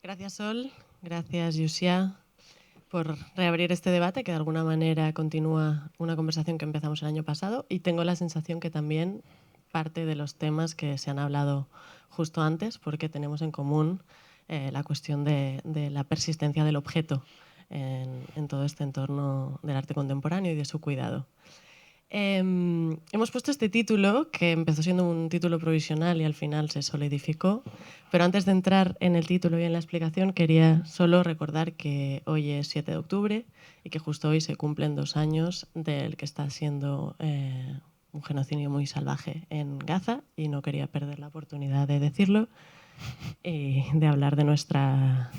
Gracias, Sol. Gracias, Yusia, por reabrir este debate que de alguna manera continúa una conversación que empezamos el año pasado y tengo la sensación que también parte de los temas que se han hablado justo antes porque tenemos en común la cuestión de la persistencia del objeto en todo este entorno del arte contemporáneo y de su cuidado. Hemos puesto este título, que empezó siendo un título provisional y al final se solidificó, pero antes de entrar en el título y en la explicación quería solo recordar que hoy es 7 de octubre y que justo hoy se cumplen 2 años del que está siendo un genocidio muy salvaje en Gaza y no quería perder la oportunidad de decirlo y de hablar de nuestra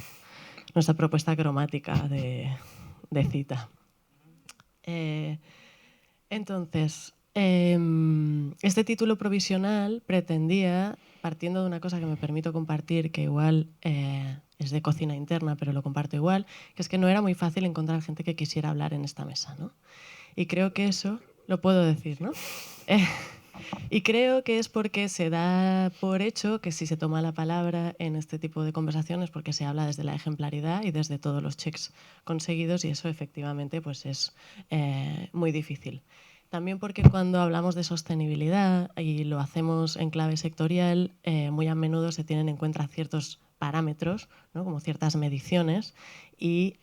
propuesta cromática de cita. Entonces, este título provisional pretendía, partiendo de una cosa que me permito compartir, que igual es de cocina interna, pero lo comparto igual, que es que no era muy fácil encontrar gente que quisiera hablar en esta mesa, ¿no? Y creo que eso lo puedo decir, ¿no? Y creo que es porque se da por hecho que si se toma la palabra en este tipo de conversaciones, porque se habla desde la ejemplaridad y desde todos los checks conseguidos, y eso efectivamente pues es muy difícil. También porque cuando hablamos de sostenibilidad y lo hacemos en clave sectorial, muy a menudo se tienen en cuenta ciertos parámetros, ¿no? Como ciertas mediciones, y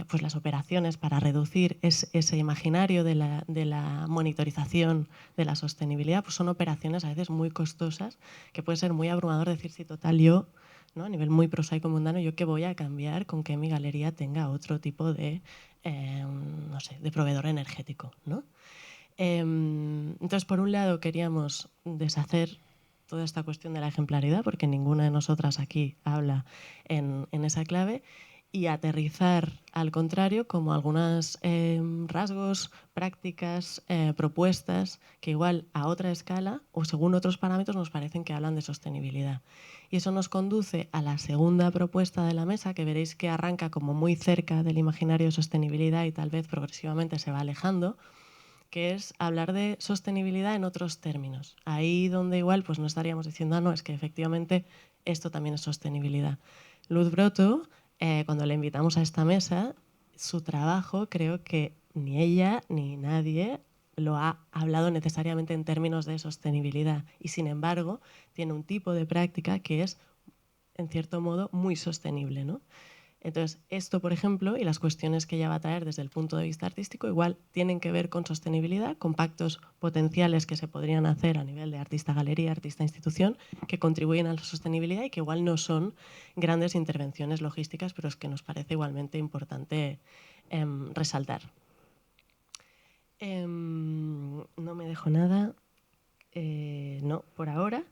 pues las operaciones para reducir ese imaginario de la monitorización de la sostenibilidad pues son operaciones a veces muy costosas, que puede ser muy abrumador decir si total yo, ¿no? A nivel muy prosaico mundano, yo qué voy a cambiar con que mi galería tenga otro tipo de, no sé, de proveedor energético, ¿no? Entonces, por un lado, queríamos deshacer toda esta cuestión de la ejemplaridad, porque ninguna de nosotras aquí habla en esa clave, y aterrizar, al contrario, como algunos rasgos, prácticas, propuestas, que igual a otra escala o según otros parámetros nos parecen que hablan de sostenibilidad. Y eso nos conduce a la segunda propuesta de la mesa, que veréis que arranca como muy cerca del imaginario de sostenibilidad y tal vez progresivamente se va alejando, que es hablar de sostenibilidad en otros términos. Ahí donde igual pues no estaríamos diciendo, no, es que efectivamente esto también es sostenibilidad. Luz Broto, cuando le invitamos a esta mesa, su trabajo creo que ni ella ni nadie lo ha hablado necesariamente en términos de sostenibilidad y sin embargo tiene un tipo de práctica que es en cierto modo muy sostenible, ¿no? Entonces, esto, por ejemplo, y las cuestiones que ella va a traer desde el punto de vista artístico, igual tienen que ver con sostenibilidad, con pactos potenciales que se podrían hacer a nivel de artista-galería, artista-institución, que contribuyen a la sostenibilidad y que igual no son grandes intervenciones logísticas, pero es que nos parece igualmente importante resaltar. No me dejo nada. No, por ahora.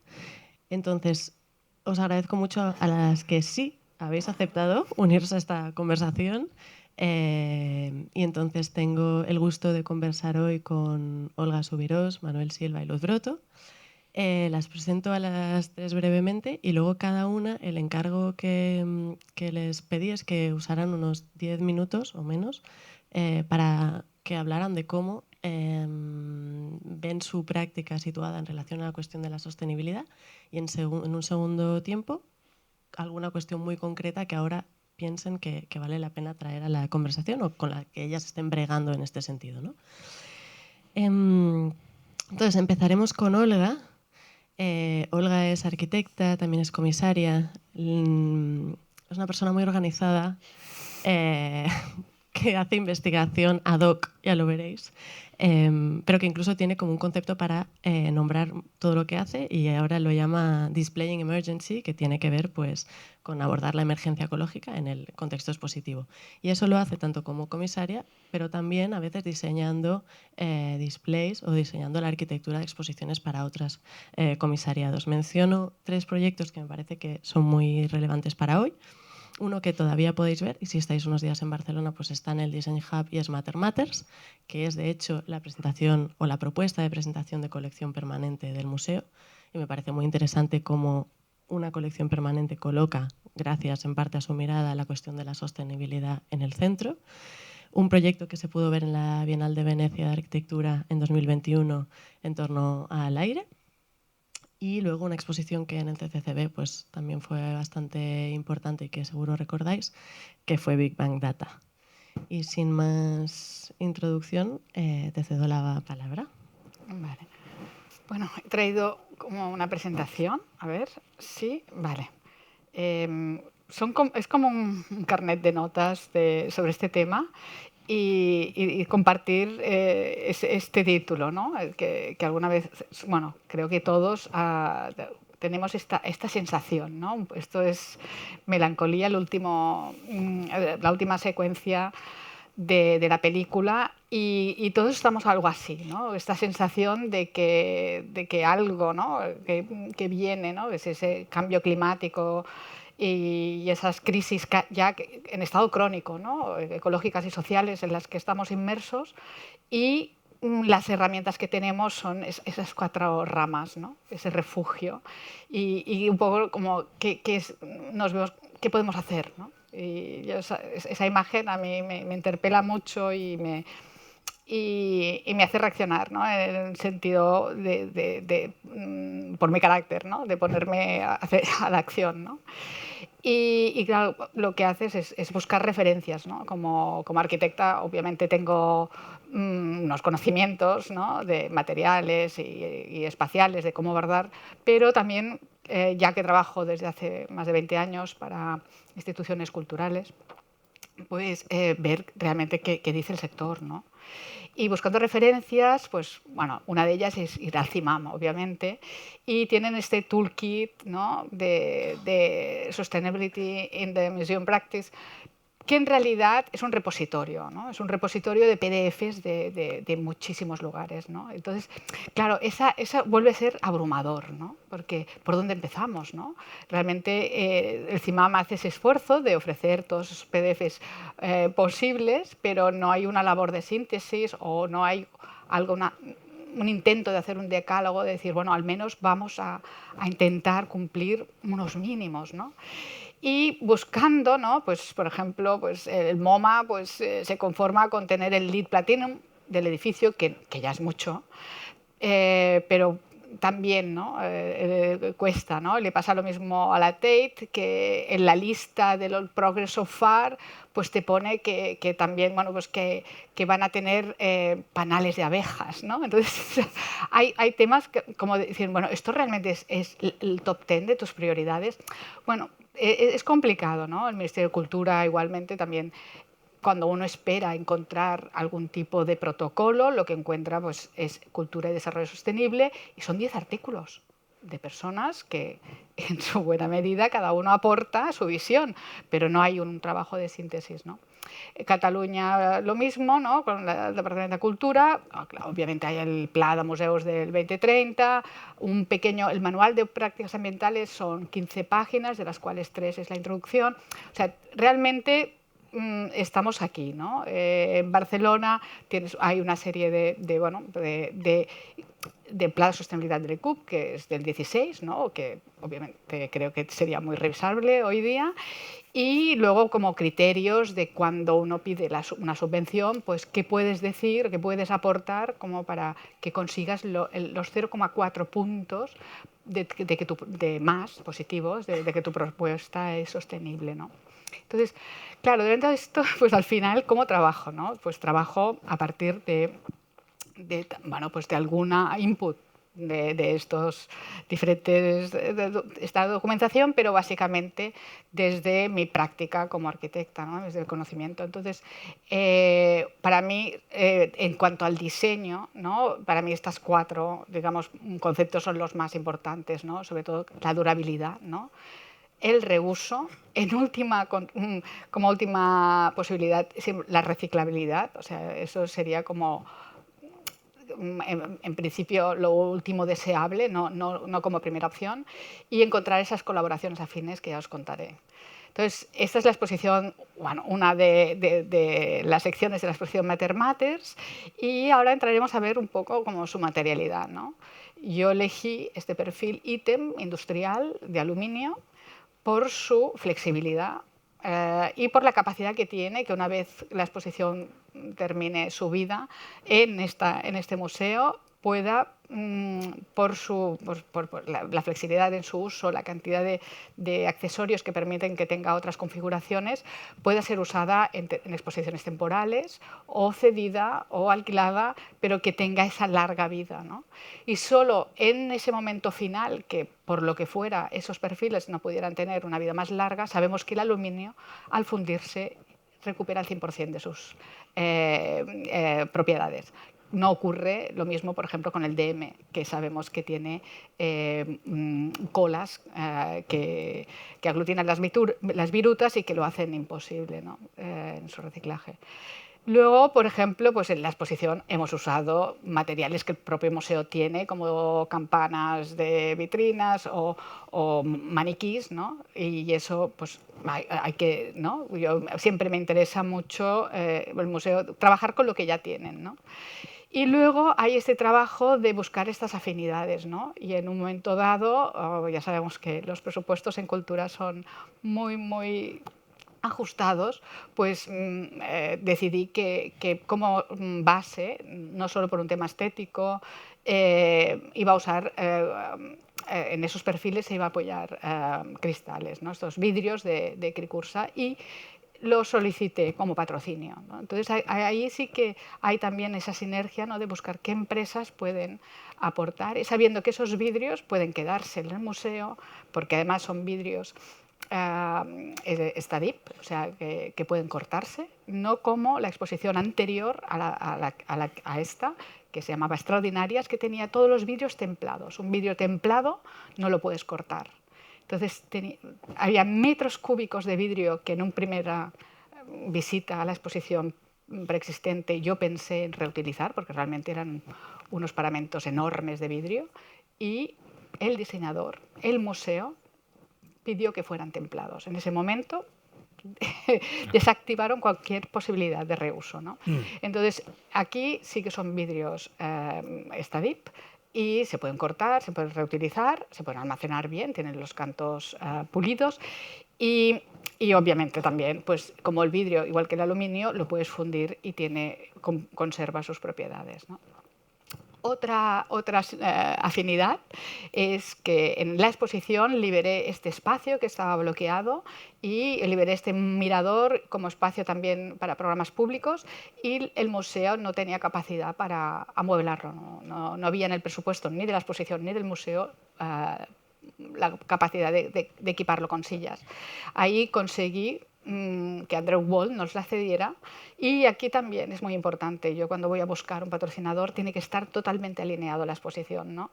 Entonces, os agradezco mucho a las que sí habéis aceptado unirse a esta conversación. Y entonces tengo el gusto de conversar hoy con Olga Subirós, Manuel Silva y Luz Broto. Las presento a las tres brevemente y luego cada una el encargo que les pedí es que usaran unos 10 minutos o menos para que hablaran de cómo ven su práctica situada en relación a la cuestión de la sostenibilidad y en un segundo tiempo alguna cuestión muy concreta que ahora piensen que vale la pena traer a la conversación o con la que ellas estén bregando en este sentido, ¿no? Entonces empezaremos con Olga. Olga es arquitecta, también es comisaria, es una persona muy organizada, que hace investigación ad hoc, ya lo veréis, pero que incluso tiene como un concepto para nombrar todo lo que hace y ahora lo llama Displaying Emergency, que tiene que ver pues, con abordar la emergencia ecológica en el contexto expositivo. Y eso lo hace tanto como comisaria, pero también a veces diseñando displays o diseñando la arquitectura de exposiciones para otros comisariados. Menciono tres proyectos que me parece que son muy relevantes para hoy. Uno que todavía podéis ver, y si estáis unos días en Barcelona, pues está en el Design Hub y es Matter Matters, que es de hecho la presentación o la propuesta de presentación de colección permanente del museo. Y me parece muy interesante cómo una colección permanente coloca, gracias en parte a su mirada, la cuestión de la sostenibilidad en el centro. Un proyecto que se pudo ver en la Bienal de Venecia de Arquitectura en 2021 en torno al aire. Y luego una exposición que en el CCCB pues, también fue bastante importante y que seguro recordáis, que fue Big Bang Data. Y sin más introducción, te cedo la palabra. Vale. Bueno, he traído como una presentación. A ver, sí, vale. Es como un carnet de notas sobre este tema y compartir este título, ¿no? Que alguna vez, bueno, creo que todos tenemos esta sensación, ¿no? Esto es Melancolía, la última secuencia de la película y todos estamos algo así, ¿no? Esta sensación de que algo, ¿no? que viene, ¿no? Es ese cambio climático y esas crisis ya en estado crónico, ¿no? Ecológicas y sociales en las que estamos inmersos y las herramientas que tenemos son esas 4 ramas, ¿no? Ese refugio y un poco como nos vemos qué podemos hacer, ¿no? Y esa imagen a mí me interpela mucho y me hace reaccionar, ¿no? En el sentido por mi carácter, ¿no? De ponerme a la acción, ¿no? Y claro, lo que haces es buscar referencias, ¿no? Como arquitecta, obviamente tengo unos conocimientos, ¿no? De materiales y espaciales, de cómo bordar, pero también, ya que trabajo desde hace más de 20 años para instituciones culturales, pues ver realmente qué dice el sector, ¿no? Y buscando referencias, pues bueno, una de ellas es ir al CIMAM, obviamente, y tienen este toolkit, ¿no? de Sustainability in the Museum Practice, que en realidad es un repositorio, ¿no? Es un repositorio de PDFs de muchísimos lugares, ¿no? Entonces, claro, esa vuelve a ser abrumador, ¿no? Porque ¿por dónde empezamos, no? Realmente el CIMAM hace ese esfuerzo de ofrecer todos esos PDFs posibles, pero no hay una labor de síntesis o no hay un intento de hacer un decálogo, de decir, bueno, al menos vamos a intentar cumplir unos mínimos, ¿no? Y buscando, ¿no? Pues, por ejemplo, pues el MoMA pues, se conforma con tener el LEED Platinum del edificio, que ya es mucho, pero también, ¿no? Cuesta, ¿no? Le pasa lo mismo a la Tate, que en la lista del Progress So Far pues te pone que también, bueno, pues que van a tener panales de abejas, ¿no? Entonces hay temas como decir, bueno, esto realmente es el top 10 de tus prioridades. Bueno, es complicado, ¿no? El Ministerio de Cultura igualmente también, cuando uno espera encontrar algún tipo de protocolo, lo que encuentra pues, es cultura y desarrollo sostenible, y son 10 artículos de personas que, en su buena medida, cada uno aporta su visión, pero no hay un trabajo de síntesis, ¿no? Cataluña lo mismo, ¿no? Con el Departamento de Cultura, obviamente hay el Pla de Museos del 2030, el manual de prácticas ambientales son 15 páginas, de las cuales 3 es la introducción. O sea, realmente estamos aquí, ¿no? En Barcelona hay una serie de Pla de Sostenibilidad del ECUP, que es del 16, ¿no? Que obviamente creo que sería muy revisable hoy día. Y luego, como criterios de cuando uno pide una subvención, pues qué puedes decir, qué puedes aportar como para que consigas los 0,4 puntos de más positivos de que tu propuesta es sostenible, ¿no? Entonces, claro, dentro de esto, pues al final, ¿cómo trabajo, no? Pues trabajo a partir bueno, pues de alguna input de estos diferentes, esta documentación, pero básicamente desde mi práctica como arquitecta, ¿no? Desde el conocimiento. Entonces, para mí, en cuanto al diseño, ¿no? Para mí estas 4, digamos, conceptos son los más importantes, ¿no? Sobre todo la durabilidad, ¿no? El reuso, como última posibilidad, la reciclabilidad, o sea, eso sería como en principio lo último deseable, no como primera opción, y encontrar esas colaboraciones afines que ya os contaré. Entonces, esta es la exposición, bueno, una de las secciones de la exposición Matter Matters, y ahora entraremos a ver un poco como su materialidad, ¿no? Yo elegí este perfil ítem industrial de aluminio por su flexibilidad y por la capacidad que tiene, que una vez la exposición termine su vida en este museo, pueda, por la flexibilidad en su uso, la cantidad de accesorios que permiten que tenga otras configuraciones, pueda ser usada en exposiciones temporales o cedida o alquilada, pero que tenga esa larga vida, ¿no? Y solo en ese momento final, que por lo que fuera esos perfiles no pudieran tener una vida más larga, sabemos que el aluminio, al fundirse, recupera el 100% de sus propiedades. No ocurre lo mismo, por ejemplo, con el DM, que sabemos que tiene colas que aglutinan las virutas y que lo hacen imposible, ¿no? En su reciclaje. Luego, por ejemplo, pues en la exposición hemos usado materiales que el propio museo tiene, como campanas de vitrinas o maniquís, ¿no? Y eso, pues hay que, ¿no? Yo, siempre me interesa mucho el museo trabajar con lo que ya tienen, ¿no? Y luego hay este trabajo de buscar estas afinidades, ¿no? Y en un momento dado, ya sabemos que los presupuestos en cultura son muy ajustados, pues decidí que como base, no solo por un tema estético, iba a usar, en esos perfiles se iba a apoyar cristales, ¿no? Estos vidrios de Cricursa, y lo solicité como patrocinio, ¿no? Entonces ahí sí que hay también esa sinergia, ¿no? De buscar qué empresas pueden aportar, sabiendo que esos vidrios pueden quedarse en el museo, porque además son vidrios Stadip, o sea, que pueden cortarse, no como la exposición anterior a esta, que se llamaba Extraordinarias, que tenía todos los vidrios templados. Un vidrio templado no lo puedes cortar. Entonces había metros cúbicos de vidrio que en una primera visita a la exposición preexistente yo pensé en reutilizar, porque realmente eran unos paramentos enormes de vidrio, y el diseñador, el museo, pidió que fueran templados. En ese momento desactivaron cualquier posibilidad de reuso, ¿no? Entonces, aquí sí que son vidrios Stadip, y se pueden cortar, se pueden reutilizar, se pueden almacenar bien, tienen los cantos pulidos, y obviamente también, pues como el vidrio, igual que el aluminio, lo puedes fundir y conserva sus propiedades, ¿no? Otra afinidad es que en la exposición liberé este espacio que estaba bloqueado, y liberé este mirador como espacio también para programas públicos, y el museo no tenía capacidad para amueblarlo, no había en el presupuesto ni de la exposición ni del museo la capacidad de equiparlo con sillas. Ahí conseguí que Andrew Wall nos la cediera, y aquí también es muy importante. Yo cuando voy a buscar un patrocinador tiene que estar totalmente alineado a la exposición, ¿no?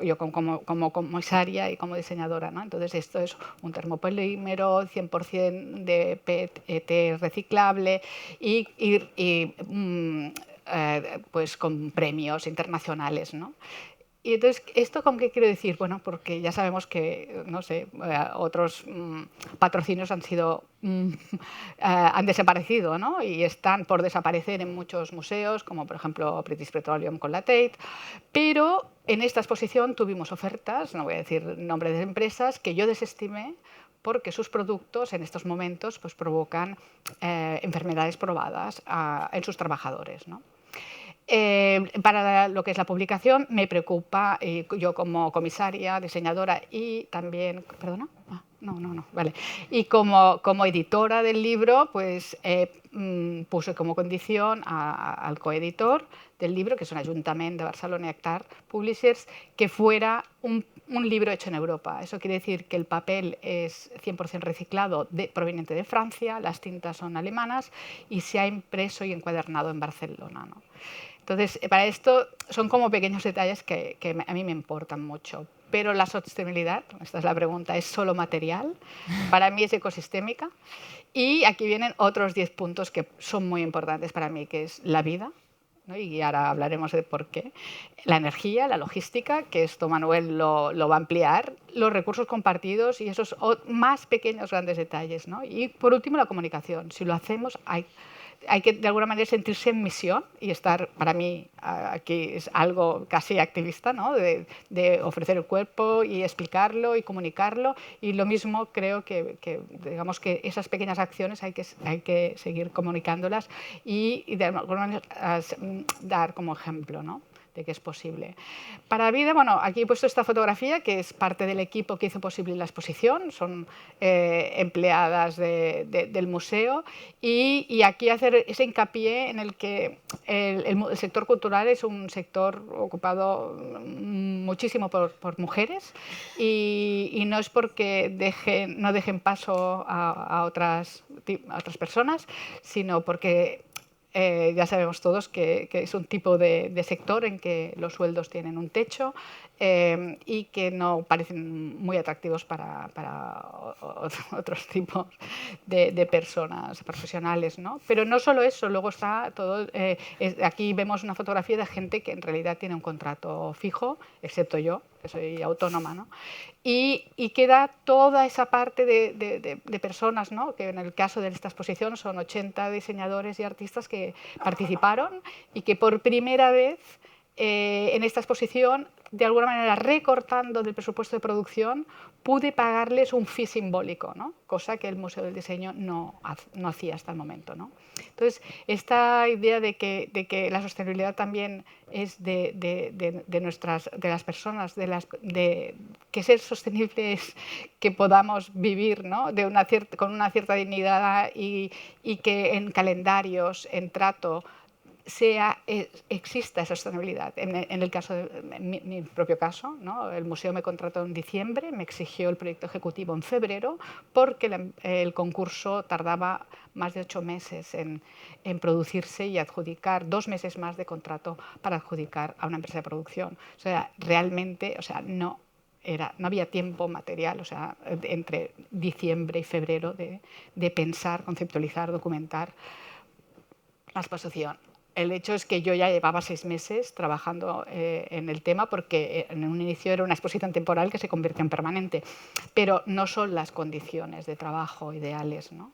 Yo como comisaria y como diseñadora, ¿no? Entonces esto es un termopolímero 100% de PET reciclable y pues con premios internacionales, ¿no? Y entonces, ¿esto con qué quiero decir? Bueno, porque ya sabemos que, no sé, otros patrocinios han desaparecido, ¿no? Y están por desaparecer en muchos museos, como por ejemplo British Petroleum con la Tate, pero en esta exposición tuvimos ofertas, no voy a decir nombre de empresas, que yo desestimé porque sus productos en estos momentos pues, provocan enfermedades probadas en sus trabajadores, ¿no? Para lo que es la publicación me preocupa, yo como comisaria, diseñadora y también, ¿perdona? No, vale. Y como editora del libro, pues puse como condición al coeditor del libro, que es un Ayuntamiento de Barcelona y Actar Publishers, que fuera un libro hecho en Europa. Eso quiere decir que el papel es 100% reciclado proveniente de Francia, las tintas son alemanas y se ha impreso y encuadernado en Barcelona, ¿no? Entonces, para esto son como pequeños detalles que a mí me importan mucho. Pero la sostenibilidad, esta es la pregunta, ¿es solo material? Para mí es ecosistémica. Y aquí vienen otros 10 puntos que son muy importantes para mí, que es la vida, ¿no? Y ahora hablaremos de por qué. La energía, la logística, que esto Manuel lo va a ampliar, los recursos compartidos y esos más pequeños grandes detalles, ¿no? Y por último, la comunicación. Si lo hacemos, hay que de alguna manera sentirse en misión y estar, para mí, aquí es algo casi activista, ¿no? De ofrecer el cuerpo y explicarlo y comunicarlo, y lo mismo creo que digamos que esas pequeñas acciones hay que seguir comunicándolas y de alguna manera dar como ejemplo, ¿no? de que es posible. Para vida, bueno, aquí he puesto esta fotografía que es parte del equipo que hizo posible la exposición, son empleadas del museo y aquí hacer ese hincapié en el que el sector cultural es un sector ocupado muchísimo por mujeres y no es porque no dejen paso a otras personas, sino porque ya sabemos todos que es un tipo de sector en que los sueldos tienen un techo y que no parecen muy atractivos para otros tipos de personas profesionales, ¿no? Pero no solo eso, luego está todo... aquí vemos una fotografía de gente que en realidad tiene un contrato fijo, excepto yo, que soy autónoma, ¿no? Y queda toda esa parte de personas, ¿no? Que en el caso de esta exposición son 80 diseñadores y artistas que participaron y que por primera vez en esta exposición, de alguna manera recortando del presupuesto de producción, pude pagarles un fee simbólico, ¿no? Cosa que el Museo del Diseño no hacía hasta el momento, ¿no? Entonces, esta idea de que la sostenibilidad también es de las personas, que ser sostenible es que podamos vivir, ¿no? Con una cierta dignidad y que en calendarios, en trato, exista esa sostenibilidad. En el caso de mi propio caso, ¿no? El museo me contrató en diciembre, me exigió el proyecto ejecutivo en febrero porque el concurso tardaba más de 8 meses en producirse y adjudicar 2 meses más de contrato para adjudicar a una empresa de producción. O sea, realmente, o sea, no había tiempo material, o sea, entre diciembre y febrero de pensar, conceptualizar, documentar la exposición. El hecho es que yo ya llevaba 6 meses trabajando en el tema porque en un inicio era una exposición temporal que se convirtió en permanente, pero no son las condiciones de trabajo ideales, ¿no?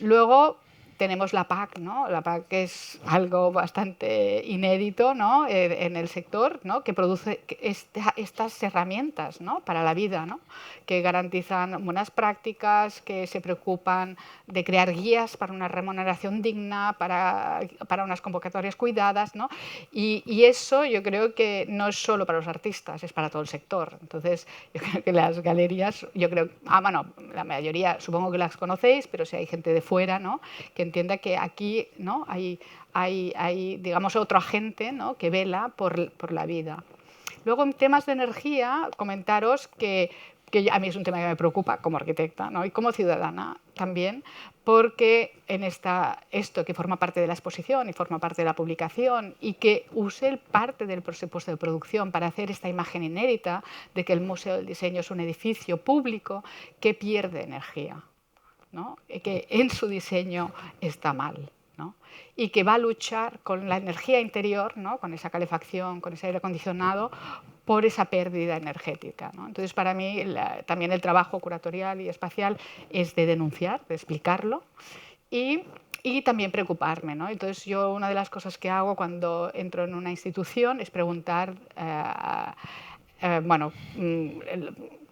Luego tenemos la PAC, ¿no? La PAC es algo bastante inédito, ¿no? En el sector, ¿no? Que produce estas herramientas, ¿no? Para la vida, ¿no? Que garantizan buenas prácticas, que se preocupan de crear guías para una remuneración digna, para unas convocatorias cuidadas, ¿no? Y eso yo creo que no es solo para los artistas, es para todo el sector. Entonces, yo creo que las galerías, bueno, la mayoría supongo que las conocéis, pero si hay gente de fuera, ¿no? Que entienda que aquí, ¿no? hay digamos, otro agente, ¿no? Que vela por la vida. Luego, en temas de energía, comentaros que a mí es un tema que me preocupa como arquitecta, ¿no? Y como ciudadana también, porque en esto que forma parte de la exposición y forma parte de la publicación y que use parte del presupuesto de producción para hacer esta imagen inédita de que el Museo del Diseño es un edificio público que pierde energía, ¿no? Que en su diseño está mal, ¿no? Y que va a luchar con la energía interior, ¿no? Con esa calefacción, con ese aire acondicionado, por esa pérdida energética, ¿no? Entonces, para mí, también el trabajo curatorial y espacial es de denunciar, de explicarlo y también preocuparme, ¿no? Entonces, yo una de las cosas que hago cuando entro en una institución es preguntar, bueno,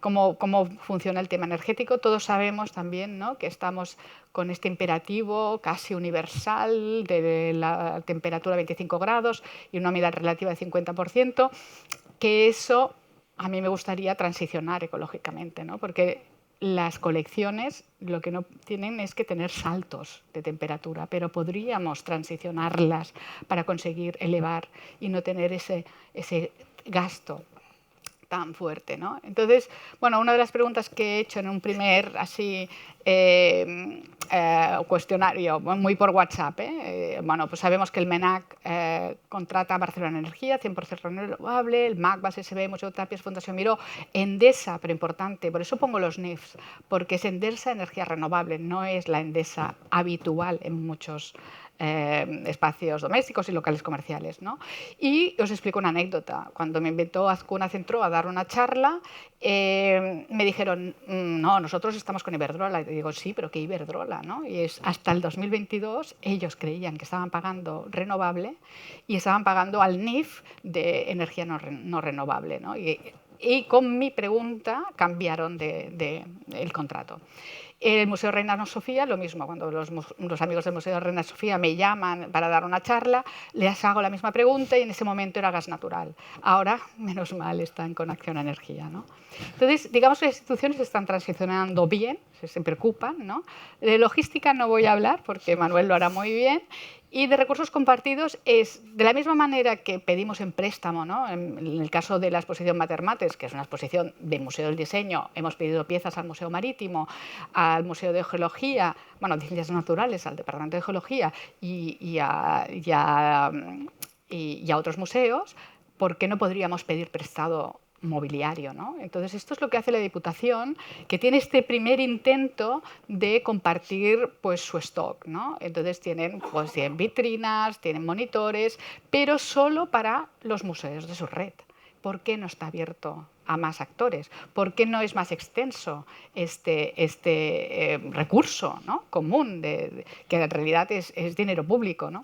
cómo funciona el tema energético. Todos sabemos también, ¿no? Que estamos con este imperativo casi universal de la temperatura 25 grados y una humedad relativa de 50%, que eso a mí me gustaría transicionar ecológicamente, ¿no? Porque las colecciones lo que no tienen es que tener saltos de temperatura, pero podríamos transicionarlas para conseguir elevar y no tener ese gasto tan fuerte, ¿no? Entonces, bueno, una de las preguntas que he hecho en un primer así cuestionario, muy por WhatsApp, bueno, pues sabemos que el MENAC contrata a Barcelona Energía, 100% renovable, el MAC, Base SB, Museo Tapias, Fundación Miró, Endesa, pero importante, por eso pongo los NIFs, porque es Endesa Energía Renovable, no es la Endesa habitual en muchos espacios domésticos y locales comerciales, ¿no? Y os explico una anécdota. Cuando me invitó Azcuna Centro a dar una charla, me dijeron, no, nosotros estamos con Iberdrola. Y digo, sí, pero ¿qué Iberdrola? ¿No? Y hasta el 2022 ellos creían que estaban pagando renovable y estaban pagando al NIF de energía no renovable, ¿no? Y con mi pregunta cambiaron el contrato. El Museo Reina Sofía, lo mismo, cuando los amigos del Museo Reina Sofía me llaman para dar una charla, les hago la misma pregunta y en ese momento era gas natural. Ahora, menos mal, están con Acción a Energía, ¿no? Entonces, digamos que las instituciones están transicionando bien, se preocupan, ¿no? De logística no voy a hablar porque Manuel lo hará muy bien. Y de recursos compartidos es de la misma manera que pedimos en préstamo, ¿no? En el caso de la exposición Matermates, que es una exposición del Museo del Diseño, hemos pedido piezas al Museo Marítimo, al Museo de Geología, bueno, de Ciencias Naturales, al Departamento de Geología y a otros museos, ¿por qué no podríamos pedir prestado mobiliario, ¿no? Entonces, esto es lo que hace la Diputación, que tiene este primer intento de compartir pues, su stock, ¿no? Entonces, tienen vitrinas, tienen monitores, pero solo para los museos de su red. ¿Por qué no está abierto a más actores? ¿Por qué no es más extenso este recurso, ¿no? común, que en realidad es dinero público, ¿no?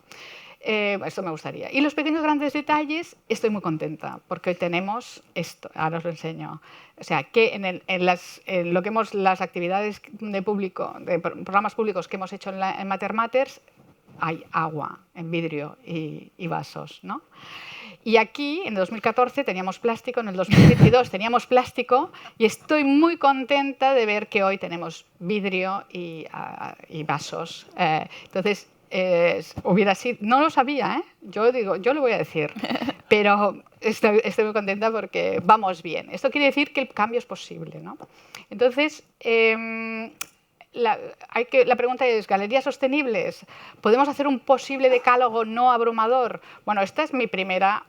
Esto me gustaría. Y los pequeños grandes detalles, estoy muy contenta, porque hoy tenemos esto, ahora os lo enseño. O sea, que las actividades de público, de programas públicos que hemos hecho en Matermaters, hay agua en vidrio y vasos, ¿no? Y aquí, en 2014, teníamos plástico, en el 2022 teníamos plástico, y estoy muy contenta de ver que hoy tenemos vidrio y vasos. Entonces, hubiera sido, no lo sabía, yo lo voy a decir, pero estoy muy contenta porque vamos bien. Esto quiere decir que el cambio es posible, ¿no? Entonces, la pregunta es, ¿galerías sostenibles? ¿Podemos hacer un posible decálogo no abrumador? Bueno, esta es mi primera,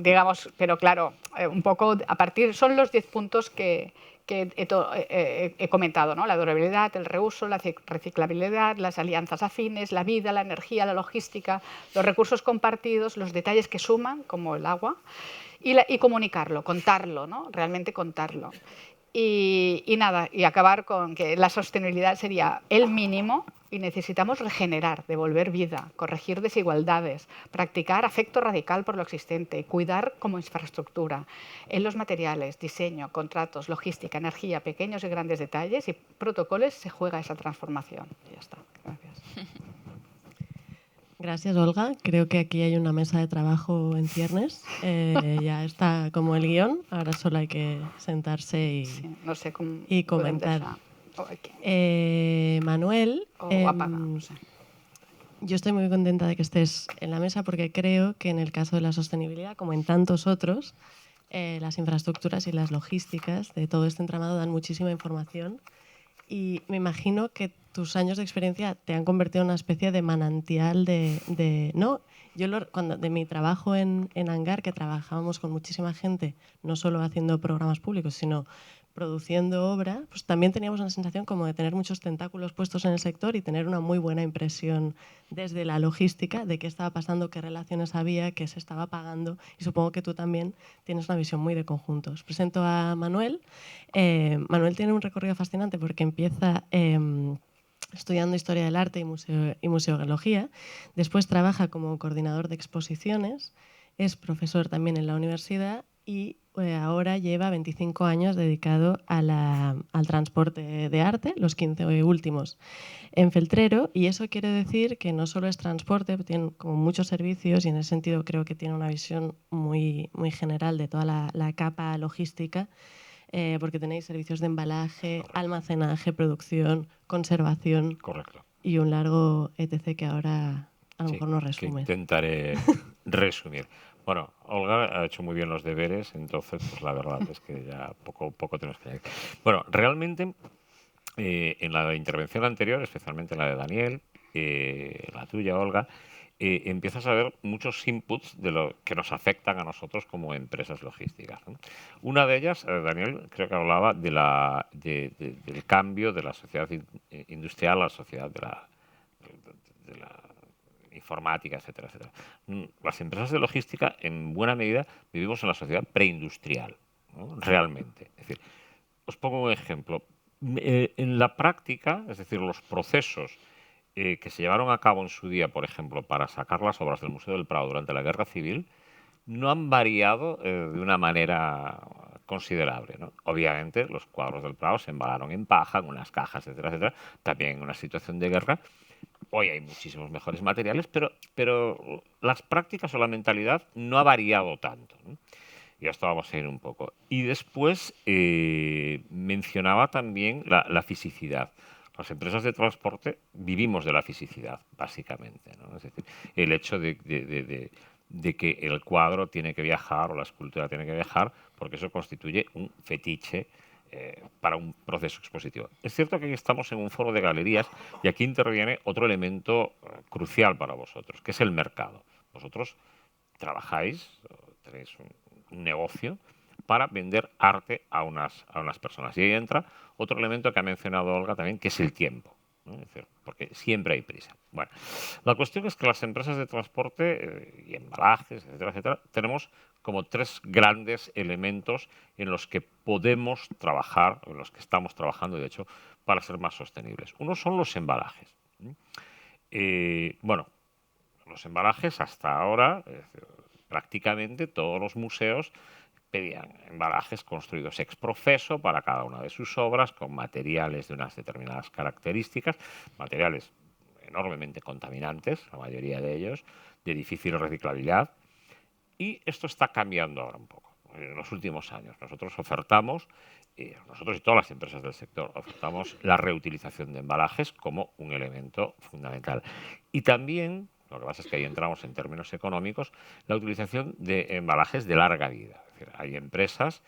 digamos, pero claro, un poco a partir, son los 10 puntos que he comentado, ¿no? La durabilidad, el reuso, la reciclabilidad, las alianzas afines, la vida, la energía, la logística, los recursos compartidos, los detalles que suman, como el agua, y comunicarlo, contarlo, ¿no? Realmente contarlo. Y nada, y acabar con que la sostenibilidad sería el mínimo y necesitamos regenerar, devolver vida, corregir desigualdades, practicar afecto radical por lo existente, cuidar como infraestructura en los materiales, diseño, contratos, logística, energía, pequeños y grandes detalles y protocolos se juega esa transformación. Y ya está. Gracias. Gracias, Olga. Creo que aquí hay una mesa de trabajo en ciernes. Ya está como el guión. Ahora solo hay que sentarse sí, no sé y comentar. Manuel, no sé. Yo estoy muy contenta de que estés en la mesa porque creo que en el caso de la sostenibilidad, como en tantos otros, las infraestructuras y las logísticas de todo este entramado dan muchísima información. Y me imagino que tus años de experiencia te han convertido en una especie de manantial ¿no? Yo de mi trabajo en Hangar, que trabajábamos con muchísima gente, no solo haciendo programas públicos, sino produciendo obra, pues también teníamos una sensación como de tener muchos tentáculos puestos en el sector y tener una muy buena impresión desde la logística de qué estaba pasando, qué relaciones había, qué se estaba pagando, y supongo que tú también tienes una visión muy de conjunto. Os presento a Manuel. Manuel tiene un recorrido fascinante porque empieza estudiando Historia del Arte y Museología, después trabaja como coordinador de exposiciones, es profesor también en la universidad y ahora lleva 25 años dedicado al transporte de arte, los 15 últimos en Feltrero, y eso quiere decir que no solo es transporte, tiene como muchos servicios y en ese sentido creo que tiene una visión muy, muy general de toda la capa logística, porque tenéis servicios de embalaje, correcto, almacenaje, producción, conservación. Correcto. Y un largo etc. que ahora a lo mejor no resume. Que intentaré resumir. Bueno, Olga ha hecho muy bien los deberes, entonces pues la verdad es que ya poco tenemos que añadir. Bueno, realmente en la intervención anterior, especialmente en la de Daniel, la tuya, Olga, empiezas a ver muchos inputs de lo que nos afectan a nosotros como empresas logísticas, ¿no? Una de ellas, Daniel, creo que hablaba del cambio de la sociedad industrial a la sociedad de la informática, etcétera, etcétera. Las empresas de logística, en buena medida, vivimos en la sociedad preindustrial, ¿no? Realmente. Es decir, os pongo un ejemplo. En la práctica, es decir, los procesos que se llevaron a cabo en su día, por ejemplo, para sacar las obras del Museo del Prado durante la Guerra Civil, no han variado de una manera considerable, ¿no? Obviamente, los cuadros del Prado se embalaron en paja, en unas cajas, etcétera, etcétera. También en una situación de guerra. Hoy hay muchísimos mejores materiales, pero las prácticas o la mentalidad no ha variado tanto, ¿no? Y esto vamos a ir un poco. Y después mencionaba también la fisicidad. Las empresas de transporte vivimos de la fisicidad, básicamente, ¿no? Es decir, el hecho de que el cuadro tiene que viajar o la escultura tiene que viajar, porque eso constituye un fetiche para un proceso expositivo. Es cierto que aquí estamos en un foro de galerías y aquí interviene otro elemento crucial para vosotros, que es el mercado. Vosotros trabajáis, tenéis un negocio para vender arte a unas personas. Y ahí entra otro elemento que ha mencionado Olga también, que es el tiempo, ¿no? Es decir, porque siempre hay prisa. Bueno, la cuestión es que las empresas de transporte y embalajes, etcétera, etcétera, tenemos como tres grandes elementos en los que podemos trabajar, en los que estamos trabajando, de hecho, para ser más sostenibles. Uno son los embalajes. Bueno, los embalajes hasta ahora, prácticamente todos los museos pedían embalajes construidos ex profeso para cada una de sus obras, con materiales de unas determinadas características, materiales enormemente contaminantes, la mayoría de ellos, de difícil reciclabilidad. Y esto está cambiando ahora un poco. En los últimos años nosotros ofertamos, nosotros y todas las empresas del sector, ofertamos la reutilización de embalajes como un elemento fundamental. Y también, lo que pasa es que ahí entramos en términos económicos, la utilización de embalajes de larga vida. Es decir, hay empresas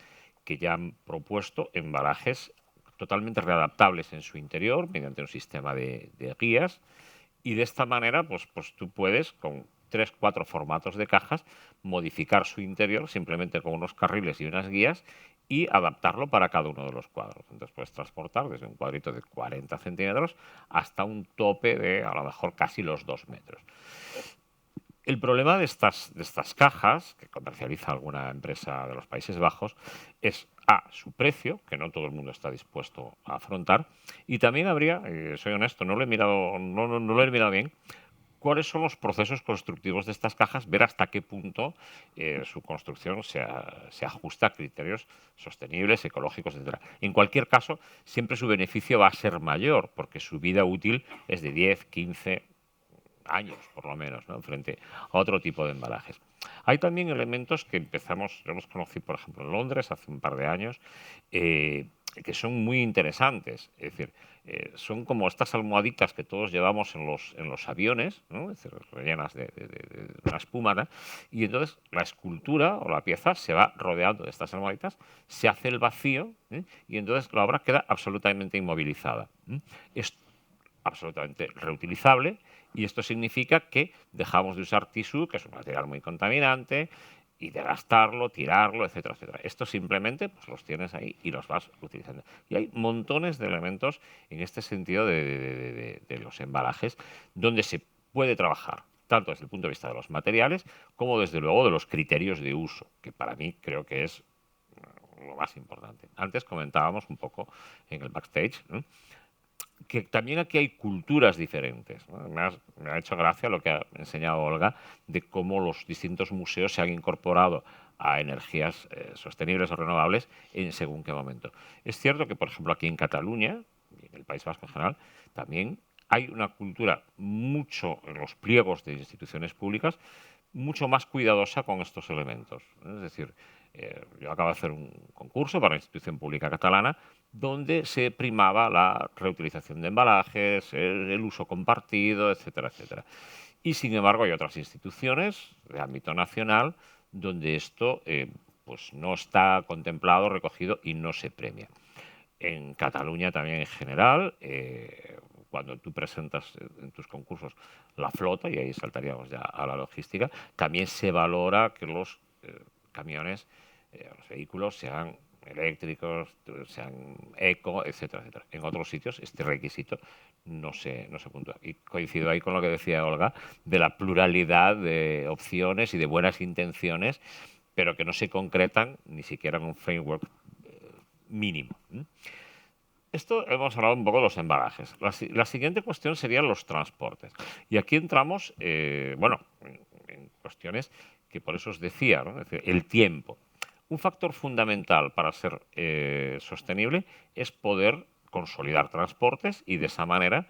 que ya han propuesto embalajes totalmente readaptables en su interior mediante un sistema de guías, y de esta manera pues tú puedes, con 3, 4 formatos de cajas, modificar su interior simplemente con unos carriles y unas guías y adaptarlo para cada uno de los cuadros. Entonces puedes transportar desde un cuadrito de 40 centímetros hasta un tope de a lo mejor casi los 2 metros. El problema de estas cajas, que comercializa alguna empresa de los Países Bajos, es su precio, que no todo el mundo está dispuesto a afrontar, y también habría, soy honesto, no lo he mirado bien, cuáles son los procesos constructivos de estas cajas, ver hasta qué punto su construcción se ajusta a criterios sostenibles, ecológicos, etc. En cualquier caso, siempre su beneficio va a ser mayor, porque su vida útil es de 10, 15 años, por lo menos, ¿no? Frente a otro tipo de embalajes. Hay también elementos que hemos conocido, por ejemplo, en Londres hace un par de años, que son muy interesantes. Es decir, son como estas almohaditas que todos llevamos en los aviones, ¿no? Es decir, rellenas de una espuma, ¿no? Y entonces la escultura o la pieza se va rodeando de estas almohaditas, se hace el vacío, y entonces la obra queda absolutamente inmovilizada. Es absolutamente reutilizable, y esto significa que dejamos de usar tisú, que es un material muy contaminante, y de gastarlo, tirarlo, etcétera, etcétera. Esto simplemente pues los tienes ahí y los vas utilizando. Y hay montones de elementos en este sentido de los embalajes donde se puede trabajar, tanto desde el punto de vista de los materiales como desde luego de los criterios de uso, que para mí creo que es lo más importante. Antes comentábamos un poco en el backstage, ¿no?, que también aquí hay culturas diferentes, ¿no? Me ha hecho gracia lo que ha enseñado Olga de cómo los distintos museos se han incorporado a energías sostenibles o renovables en según qué momento. Es cierto que, por ejemplo, aquí en Cataluña, y en el País Vasco en general, también hay una cultura mucho en los pliegos de instituciones públicas mucho más cuidadosa con estos elementos. Es decir, yo acabo de hacer un concurso para una institución pública catalana donde se primaba la reutilización de embalajes, el uso compartido, etcétera, etcétera. Y sin embargo hay otras instituciones de ámbito nacional donde esto pues no está contemplado, recogido y no se premia. En Cataluña también en general, cuando tú presentas en tus concursos la flota, y ahí saltaríamos ya a la logística, también se valora que los camiones, los vehículos sean eléctricos, sean eco, etcétera, etcétera. En otros sitios este requisito no se puntúa. Y coincido ahí con lo que decía Olga, de la pluralidad de opciones y de buenas intenciones, pero que no se concretan ni siquiera en un framework mínimo. Esto hemos hablado un poco de los embalajes. La siguiente cuestión serían los transportes. Y aquí entramos, en cuestiones que por eso os decía, ¿no? Es decir, el tiempo. Un factor fundamental para ser sostenible es poder consolidar transportes y de esa manera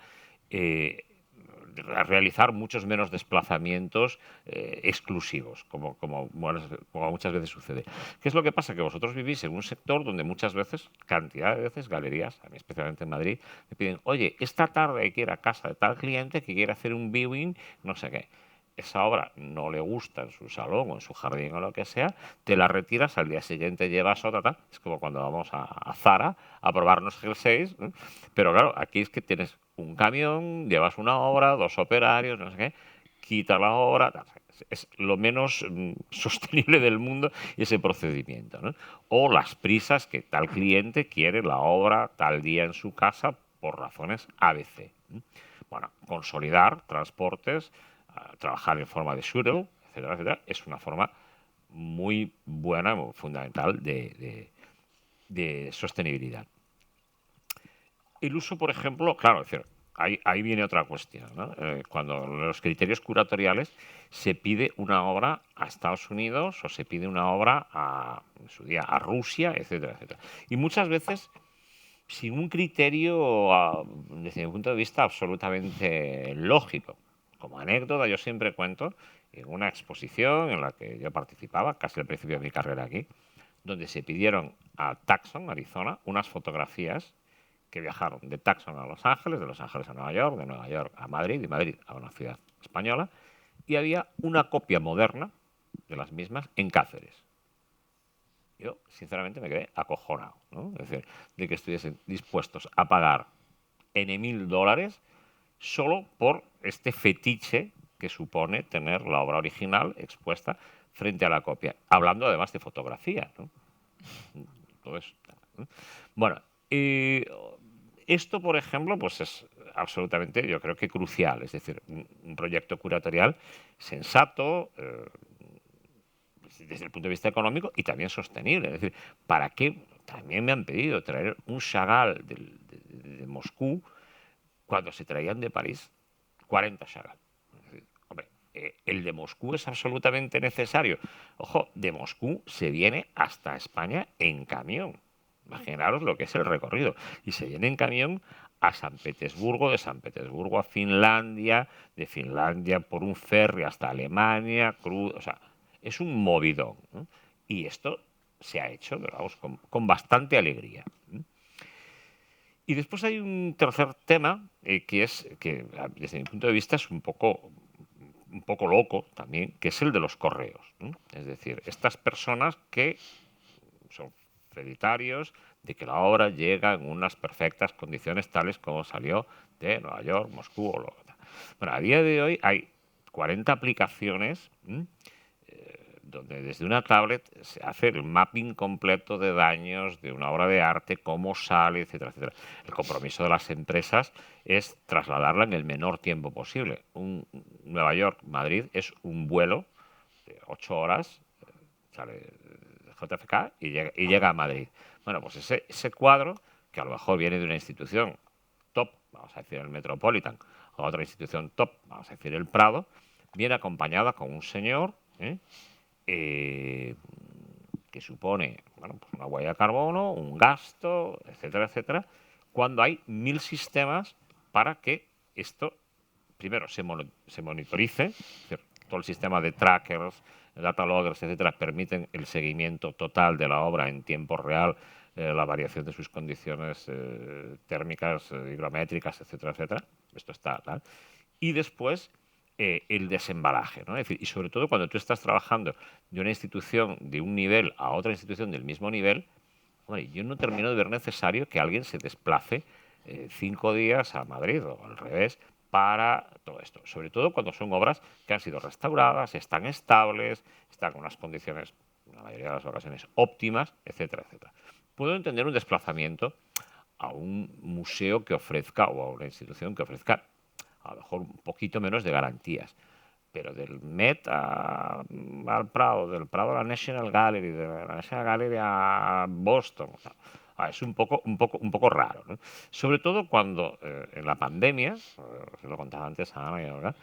realizar muchos menos desplazamientos exclusivos, como muchas veces sucede. ¿Qué es lo que pasa? Que vosotros vivís en un sector donde muchas veces, cantidad de veces, galerías, a mí especialmente en Madrid, me piden, oye, esta tarde hay que ir a casa de tal cliente que quiere hacer un viewing, no sé qué. Esa obra no le gusta en su salón o en su jardín o lo que sea, te la retiras, al día siguiente llevas otra, tal. Es como cuando vamos a Zara a probarnos jerseys, ¿no? Pero claro, aquí es que tienes un camión, llevas una obra, 2 operarios, no sé qué, quita la obra, tal. Es lo menos sostenible del mundo ese procedimiento, ¿no? O las prisas que tal cliente quiere la obra tal día en su casa por razones ABC. Bueno, consolidar transportes, trabajar en forma de shuttle, etcétera, etcétera, es una forma muy buena, muy fundamental de sostenibilidad. El uso, por ejemplo, claro, es decir, ahí viene otra cuestión, ¿no? Cuando los criterios curatoriales se pide una obra a Estados Unidos o se pide una obra en su día a Rusia, etcétera, etcétera. Y muchas veces sin un criterio, desde mi punto de vista, absolutamente lógico. Como anécdota, yo siempre cuento en una exposición en la que yo participaba, casi al principio de mi carrera aquí, donde se pidieron a Tucson, Arizona, unas fotografías que viajaron de Tucson a Los Ángeles, de Los Ángeles a Nueva York, de Nueva York a Madrid, de Madrid a una ciudad española, y había una copia moderna de las mismas en Cáceres. Yo, sinceramente, me quedé acojonado, ¿no? Es decir, de que estuviesen dispuestos a pagar $N$1000 solo por este fetiche que supone tener la obra original expuesta frente a la copia, hablando además de fotografía, ¿no? Entonces, ¿no? Bueno, esto, por ejemplo, pues es absolutamente, yo creo que crucial, es decir, un proyecto curatorial sensato, desde el punto de vista económico y también sostenible. Es decir, ¿para qué? También me han pedido traer un Chagall de Moscú cuando se traían de París 40 Chagall. Es decir, hombre, el de Moscú es absolutamente necesario. Ojo, de Moscú se viene hasta España en camión. Imaginaros lo que es el recorrido. Y se viene en camión a San Petersburgo, de San Petersburgo a Finlandia, de Finlandia por un ferry hasta Alemania, o sea, es un movidón, ¿no? Y esto se ha hecho, pero vamos, con bastante alegría. Y después hay un tercer tema que desde mi punto de vista es un poco loco también, que es el de los correos, ¿no? Es decir, estas personas que son feritarios de que la obra llega en unas perfectas condiciones tales como salió de Nueva York, Moscú o lo otro. Bueno, a día de hoy hay 40 aplicaciones donde desde una tablet se hace el mapping completo de daños de una obra de arte, cómo sale, etcétera, etcétera. El compromiso de las empresas es trasladarla en el menor tiempo posible. Nueva York-Madrid es un vuelo de 8 horas, sale de JFK y llega a Madrid. Bueno, pues ese cuadro, que a lo mejor viene de una institución top, vamos a decir el Metropolitan, o otra institución top, vamos a decir el Prado, viene acompañada con un señor, que supone, bueno, pues una huella de carbono, un gasto, etcétera, etcétera, cuando hay 1000 sistemas para que esto, primero, se monitorice, es decir, todo el sistema de trackers, data loggers, etcétera, permiten el seguimiento total de la obra en tiempo real, la variación de sus condiciones térmicas, higrométricas, etcétera, etcétera. Esto está, ¿verdad? Y después el desembalaje, ¿no? Es decir, y sobre todo cuando tú estás trabajando de una institución de un nivel a otra institución del mismo nivel, hombre, yo no termino de ver necesario que alguien se desplace 5 días a Madrid o al revés para todo esto. Sobre todo cuando son obras que han sido restauradas, están estables, están en unas condiciones, en la mayoría de las ocasiones, óptimas, etcétera, etcétera. Puedo entender un desplazamiento a un museo que ofrezca o a una institución que ofrezca a lo mejor un poquito menos de garantías. Pero del Met al Prado, del Prado a la National Gallery, de la National Gallery a Boston, o sea, es un poco raro, ¿no? Sobre todo cuando en la pandemia, os lo contaba antes a Ana y a Olga,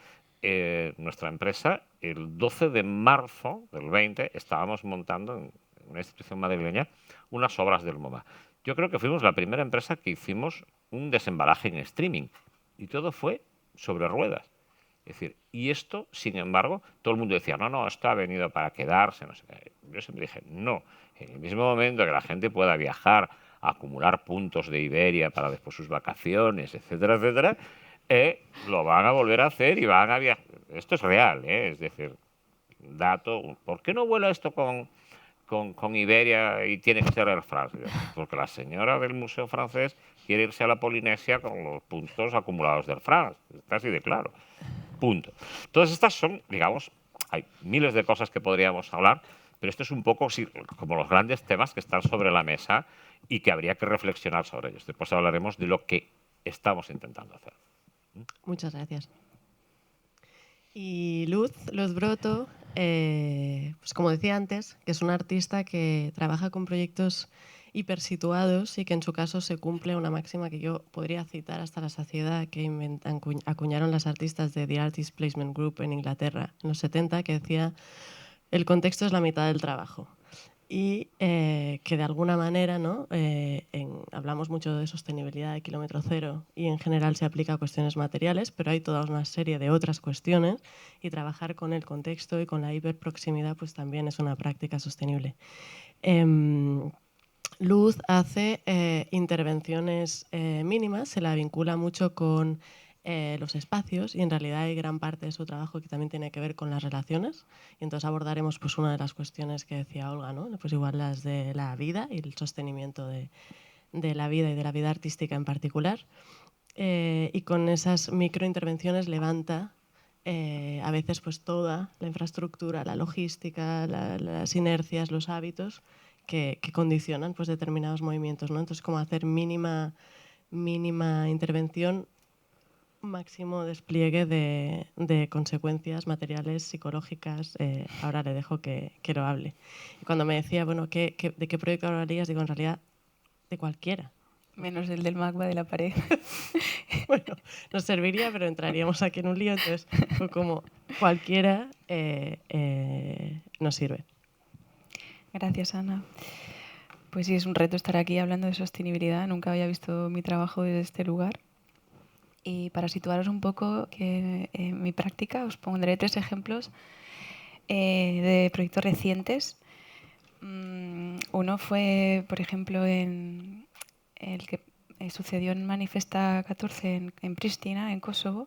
nuestra empresa, el 12 de marzo del 20, estábamos montando en una institución madrileña, unas obras del MoMA. Yo creo que fuimos la primera empresa que hicimos un desembalaje en streaming y todo fue sobre ruedas. Es decir, y esto, sin embargo, todo el mundo decía, no, esto ha venido para quedarse, no sé qué. Yo siempre dije, no, en el mismo momento que la gente pueda viajar, acumular puntos de Iberia para después sus vacaciones, etcétera, etcétera, lo van a volver a hacer y van a viajar. Esto es real, es decir, dato. ¿Por qué no vuela esto con Iberia y tiene que ser Air France? Porque la señora del Museo Francés quiere irse a la Polinesia con los puntos acumulados de Air France. Está así de claro. Punto. Todas estas son, digamos, hay miles de cosas que podríamos hablar, pero esto es un poco sí, como los grandes temas que están sobre la mesa y que habría que reflexionar sobre ellos. Después hablaremos de lo que estamos intentando hacer. Muchas gracias. Y Luz Broto, pues como decía antes, que es una artista que trabaja con proyectos hipersituados y que en su caso se cumple una máxima que yo podría citar hasta la saciedad que acuñaron las artistas de The Artist Placement Group en Inglaterra en los 70, que decía: el contexto es la mitad del trabajo. Y que de alguna manera, ¿no? Hablamos mucho de sostenibilidad de kilómetro cero y en general se aplica a cuestiones materiales, pero hay toda una serie de otras cuestiones y trabajar con el contexto y con la hiperproximidad pues también es una práctica sostenible. Luz hace intervenciones mínimas, se la vincula mucho con los espacios y en realidad hay gran parte de su trabajo que también tiene que ver con las relaciones y entonces abordaremos pues una de las cuestiones que decía Olga, ¿no? Pues igual las de la vida y el sostenimiento de la vida y de la vida artística en particular y con esas microintervenciones levanta a veces pues toda la infraestructura, la logística, las inercias, los hábitos que condicionan pues determinados movimientos, ¿no? Entonces como hacer mínima intervención, máximo despliegue de consecuencias materiales, psicológicas. Ahora le dejo que lo hable. Y cuando me decía, bueno, ¿de qué proyecto hablarías? Digo, en realidad, de cualquiera. Menos el del magma de la pared. Bueno, nos serviría, pero entraríamos aquí en un lío, entonces fue como cualquiera nos sirve. Gracias, Ana. Pues sí, es un reto estar aquí hablando de sostenibilidad. Nunca había visto mi trabajo desde este lugar. Y para situaros un poco que en mi práctica os pondré 3 ejemplos de proyectos recientes. Uno fue, por ejemplo, en el que sucedió en Manifesta 14 en Pristina, en Kosovo.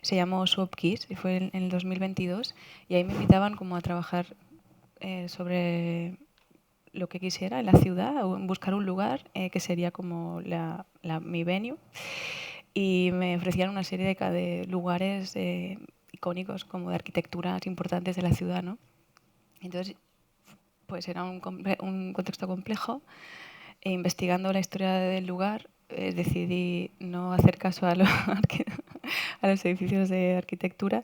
Se llamó Swap Kiss y fue en el 2022 y ahí me invitaban como a trabajar sobre lo que quisiera en la ciudad, o buscar un lugar que sería como mi venue, y me ofrecían una serie de lugares icónicos como de arquitecturas importantes de la ciudad, ¿no? Entonces, pues era un contexto complejo e investigando la historia del lugar decidí no hacer caso a los edificios de arquitectura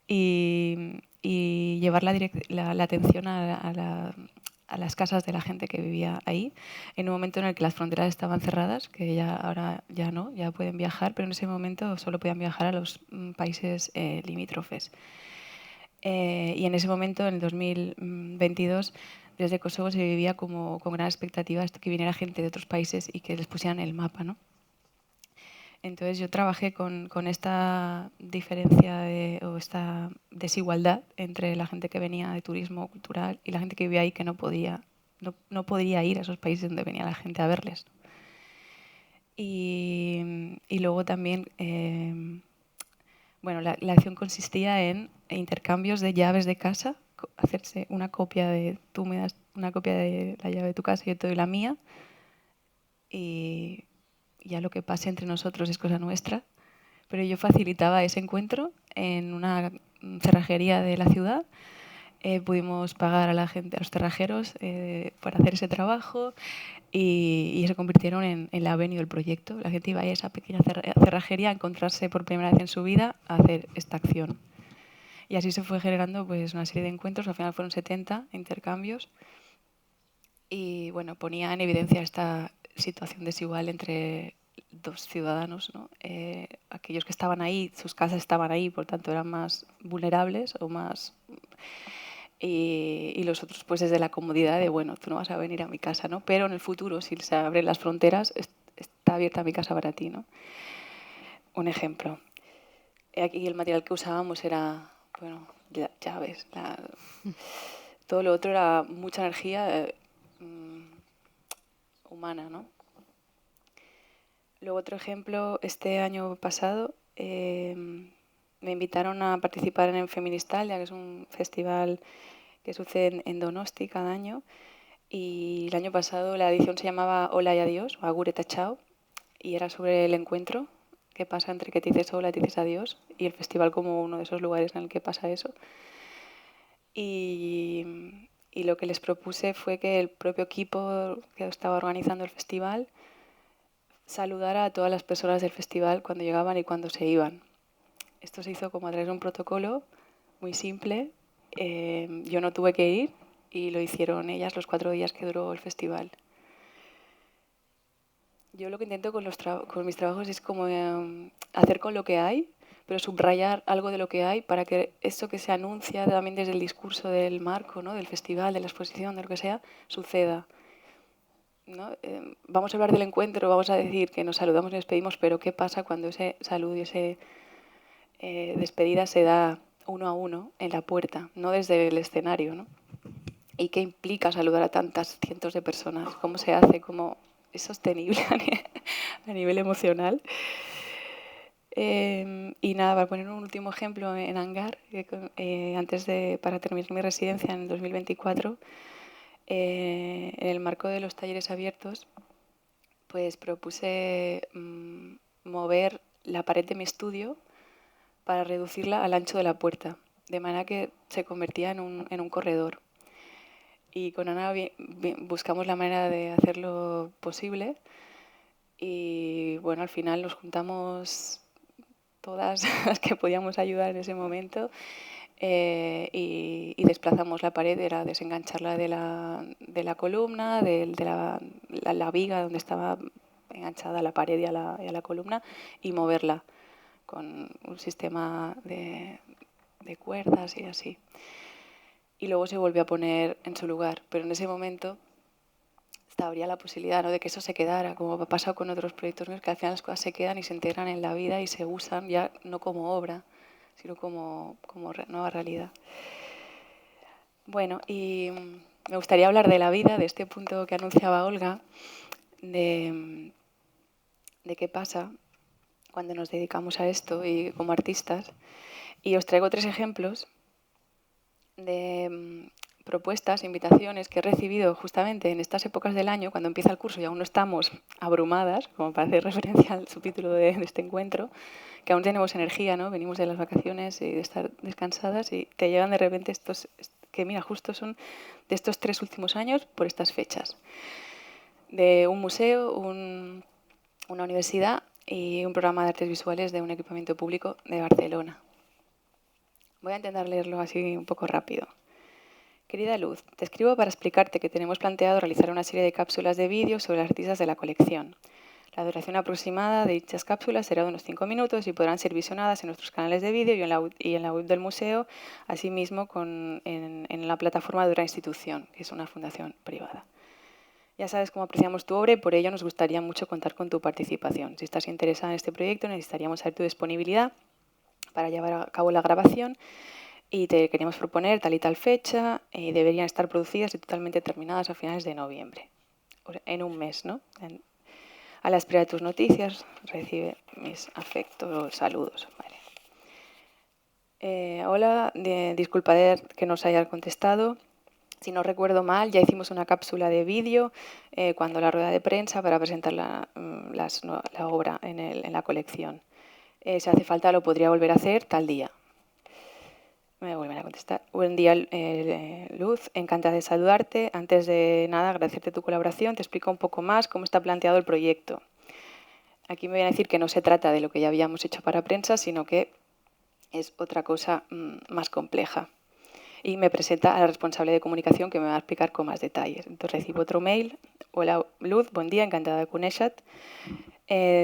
y llevar la atención a las casas de la gente que vivía ahí, en un momento en el que las fronteras estaban cerradas, que ahora ya no, ya pueden viajar, pero en ese momento solo podían viajar a los países limítrofes. Y en ese momento, en el 2022, desde Kosovo se vivía como con gran expectativa que viniera gente de otros países y que les pusieran el mapa, ¿no? Entonces yo trabajé con esta diferencia o esta desigualdad entre la gente que venía de turismo cultural y la gente que vivía ahí que no podía ir a esos países donde venía la gente a verles. Y luego también, bueno, la acción consistía en intercambios de llaves de casa, hacerse una copia tú me das una copia de la llave de tu casa y yo te doy la mía, y ya lo que pase entre nosotros es cosa nuestra, pero yo facilitaba ese encuentro en una cerrajería de la ciudad. Pudimos pagar a la gente, a los cerrajeros, para hacer ese trabajo y se convirtieron en la avenue del proyecto. La gente iba a esa pequeña cerrajería a encontrarse por primera vez en su vida a hacer esta acción. Y así se fue generando pues, una serie de encuentros, al final fueron 70 intercambios y bueno, ponía en evidencia esta situación desigual entre dos ciudadanos, ¿no? Aquellos que estaban ahí, sus casas estaban ahí, por tanto eran más vulnerables o más y los otros pues desde la comodidad de, bueno, tú no vas a venir a mi casa, ¿no? Pero en el futuro, si se abren las fronteras, está abierta mi casa para ti, ¿no? Un ejemplo. Aquí el material que usábamos era, bueno, ya ves, todo lo otro era mucha energía humana, ¿no? Luego otro ejemplo, este año pasado me invitaron a participar en Feministalia, que es un festival que sucede en Donosti cada año, y el año pasado la edición se llamaba Hola y Adiós, o Agur eta Chao, y era sobre el encuentro que pasa entre que te dices hola y te dices adiós, y el festival como uno de esos lugares en el que pasa eso. Y lo que les propuse fue que el propio equipo que estaba organizando el festival saludara a todas las personas del festival cuando llegaban y cuando se iban. Esto se hizo como a través de un protocolo muy simple. Yo no tuve que ir y lo hicieron ellas los 4 días que duró el festival. Yo lo que intento con mis trabajos es como hacer con lo que hay, pero subrayar algo de lo que hay para que esto que se anuncia también desde el discurso del marco, ¿no? Del festival, de la exposición, de lo que sea, suceda, ¿no? Vamos a hablar del encuentro, vamos a decir que nos saludamos y despedimos, pero ¿qué pasa cuando ese saludo y ese despedida se da uno a uno en la puerta, no desde el escenario, ¿no? ¿Y qué implica saludar a tantas cientos de personas? ¿Cómo se hace? ¿Cómo es sostenible a nivel emocional? Y nada, para poner un último ejemplo en Hangar, para terminar mi residencia en el 2024, en el marco de los talleres abiertos, pues propuse mover la pared de mi estudio para reducirla al ancho de la puerta, de manera que se convertía en un corredor. Y con Ana buscamos la manera de hacerlo posible y bueno, al final nos juntamos todas las que podíamos ayudar en ese momento y desplazamos la pared, era desengancharla de la columna, de la viga donde estaba enganchada la pared y a la columna y moverla con un sistema de cuerdas y así. Y luego se volvió a poner en su lugar, pero en ese momento habría la posibilidad, ¿no?, de que eso se quedara, como ha pasado con otros proyectos míos, que al final las cosas se quedan y se integran en la vida y se usan ya no como obra, sino como nueva realidad. Bueno, y me gustaría hablar de la vida, de este punto que anunciaba Olga, de qué pasa cuando nos dedicamos a esto y como artistas. Y os traigo 3 ejemplos de propuestas, invitaciones que he recibido justamente en estas épocas del año, cuando empieza el curso y aún no estamos abrumadas, como para hacer referencia al subtítulo de este encuentro, que aún tenemos energía, ¿no? Venimos de las vacaciones y de estar descansadas y te llegan de repente estos, que mira, justo son de estos 3 últimos años por estas fechas. De un museo, una universidad y un programa de artes visuales de un equipamiento público de Barcelona. Voy a intentar leerlo así un poco rápido. Querida Luz, te escribo para explicarte que tenemos planteado realizar una serie de cápsulas de vídeo sobre las artistas de la colección. La duración aproximada de dichas cápsulas será de unos 5 minutos y podrán ser visionadas en nuestros canales de vídeo y en la web del museo, asimismo en la plataforma de otra institución, que es una fundación privada. Ya sabes cómo apreciamos tu obra y por ello nos gustaría mucho contar con tu participación. Si estás interesada en este proyecto, necesitaríamos saber tu disponibilidad para llevar a cabo la grabación y te queríamos proponer tal y tal fecha, deberían estar producidas y totalmente terminadas a finales de noviembre, en un mes, ¿no? A la espera de tus noticias, recibe mis afectos, saludos. Vale. Hola, disculpad que no os haya contestado. Si no recuerdo mal, ya hicimos una cápsula de vídeo cuando la rueda de prensa para presentar la obra en la colección. Si hace falta lo podría volver a hacer tal día. Me vuelven a contestar. Buen día, Luz. Encantada de saludarte. Antes de nada, agradecerte tu colaboración. Te explico un poco más cómo está planteado el proyecto. Aquí me voy a decir que no se trata de lo que ya habíamos hecho para prensa, sino que es otra cosa más compleja. y me presenta a la responsable de comunicación que me va a explicar con más detalles. Entonces recibo otro mail. Hola Luz, buen día, encantada de conèixer-te.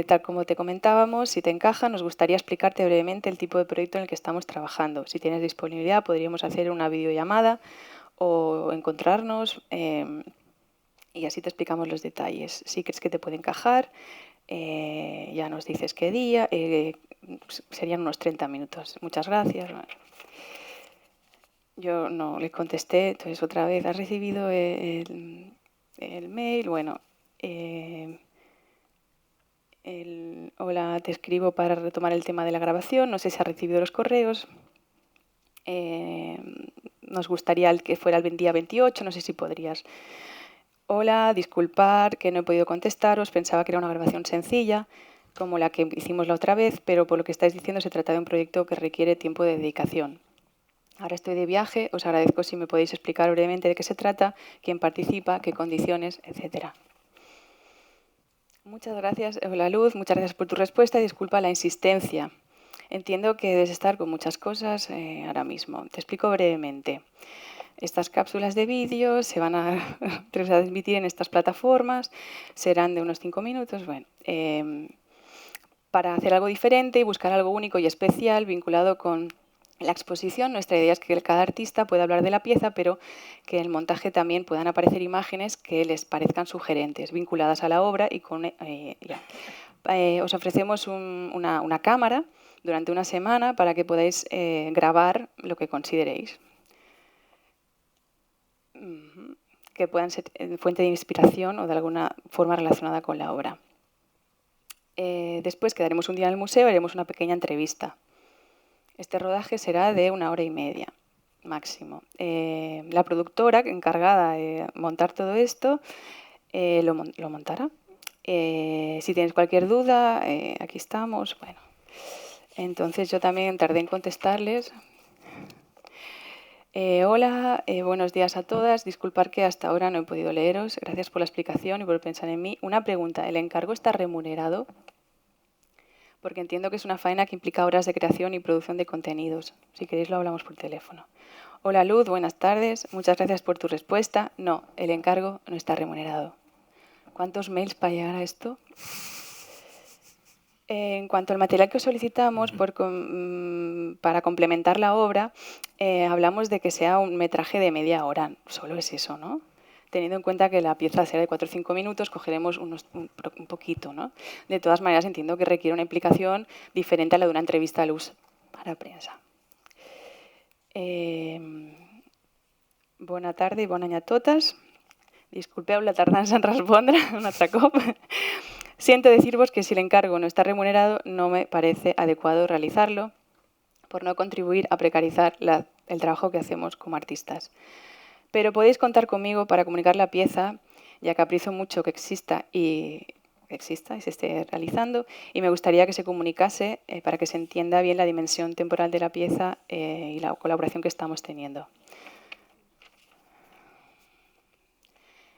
Tal como te comentábamos, si te encaja, nos gustaría explicarte brevemente el tipo de proyecto en el que estamos trabajando. Si tienes disponibilidad, podríamos hacer una videollamada o encontrarnos y así te explicamos los detalles. Si crees que te puede encajar, ya nos dices qué día, serían unos 30 minutos. Muchas gracias. Yo no le contesté, entonces otra vez, ¿has recibido el mail? Bueno, hola, te escribo para retomar el tema de la grabación, no sé si has recibido los correos. Nos gustaría que fuera el día 28, no sé si podrías. Hola, disculpar que no he podido contestaros, pensaba que era una grabación sencilla, como la que hicimos la otra vez, pero por lo que estáis diciendo se trata de un proyecto que requiere tiempo de dedicación. Ahora estoy de viaje, os agradezco si me podéis explicar brevemente de qué se trata, quién participa, qué condiciones, etcétera. Muchas gracias, hola Luz, muchas gracias por tu respuesta y disculpa la insistencia. Entiendo que debes estar con muchas cosas ahora mismo. Te explico brevemente. Estas cápsulas de vídeo se van a transmitir en estas plataformas, serán de unos 5 minutos. Bueno, para hacer algo diferente y buscar algo único y especial vinculado con la exposición, nuestra idea es que cada artista pueda hablar de la pieza, pero que en el montaje también puedan aparecer imágenes que les parezcan sugerentes, vinculadas a la obra y con os ofrecemos una cámara durante una semana para que podáis grabar lo que consideréis. Que puedan ser fuente de inspiración o de alguna forma relacionada con la obra. Después quedaremos un día en el museo y haremos una pequeña entrevista. Este rodaje será de 1 hora y media, máximo. La productora encargada de montar todo esto lo montará. Si tienes cualquier duda, aquí estamos. Bueno, entonces yo también tardé en contestarles. Hola, buenos días a todas. Disculpar que hasta ahora no he podido leeros. Gracias por la explicación y por pensar en mí. Una pregunta, ¿el encargo está remunerado? Porque entiendo que es una faena que implica horas de creación y producción de contenidos. Si queréis lo hablamos por teléfono. Hola Luz, buenas tardes. Muchas gracias por tu respuesta. No, el encargo no está remunerado. ¿Cuántos mails para llegar a esto? En cuanto al material que os solicitamos para complementar la obra, hablamos de que sea un metraje de media hora. Solo es eso, ¿no? Teniendo en cuenta que la pieza será de 4 o 5 minutos, cogeremos un poquito, ¿no? De todas maneras, entiendo que requiere una implicación diferente a la de una entrevista a Luz para prensa. Bona tarda i bon any a totes. Disculpeu la tardança en respondre un altre cop. Siento deciros que si el encargo no está remunerado, no me parece adecuado realizarlo por no contribuir a precarizar el trabajo que hacemos como artistas. Pero podéis contar conmigo para comunicar la pieza, ya que aprecio mucho que exista y se esté realizando, y me gustaría que se comunicase para que se entienda bien la dimensión temporal de la pieza y la colaboración que estamos teniendo.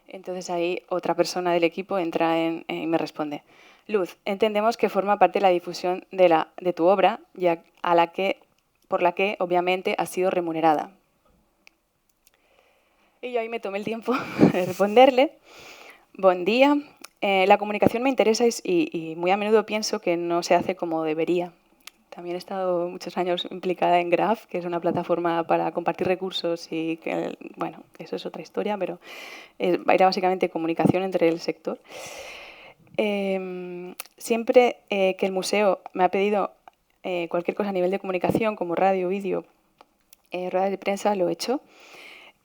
Entonces ahí otra persona del equipo entra y me responde. Luz, entendemos que forma parte de la difusión de tu obra, por la que obviamente has sido remunerada. Y yo ahí me tomé el tiempo de responderle. Buen día. La comunicación me interesa y muy a menudo pienso que no se hace como debería. También he estado muchos años implicada en Graph, que es una plataforma para compartir recursos y que, bueno, eso es otra historia, pero era básicamente comunicación entre el sector. Siempre que el museo me ha pedido cualquier cosa a nivel de comunicación, como radio, vídeo, ruedas de prensa, lo he hecho.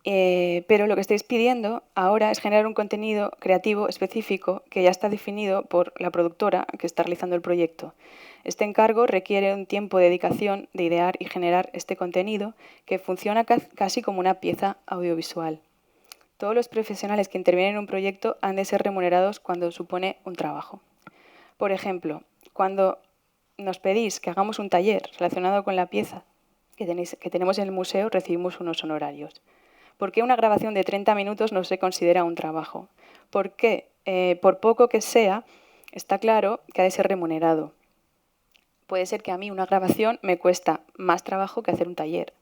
Pero lo que estáis pidiendo ahora es generar un contenido creativo específico que ya está definido por la productora que está realizando el proyecto. Este encargo requiere un tiempo de dedicación de idear y generar este contenido que funciona casi como una pieza audiovisual. Todos los profesionales que intervienen en un proyecto han de ser remunerados cuando supone un trabajo. Por ejemplo, cuando nos pedís que hagamos un taller relacionado con la pieza que tenemos en el museo, recibimos unos honorarios. ¿Por qué una grabación de 30 minutos no se considera un trabajo? ¿Por qué? Por poco que sea, está claro que ha de ser remunerado. Puede ser que a mí una grabación me cuesta más trabajo que hacer un taller.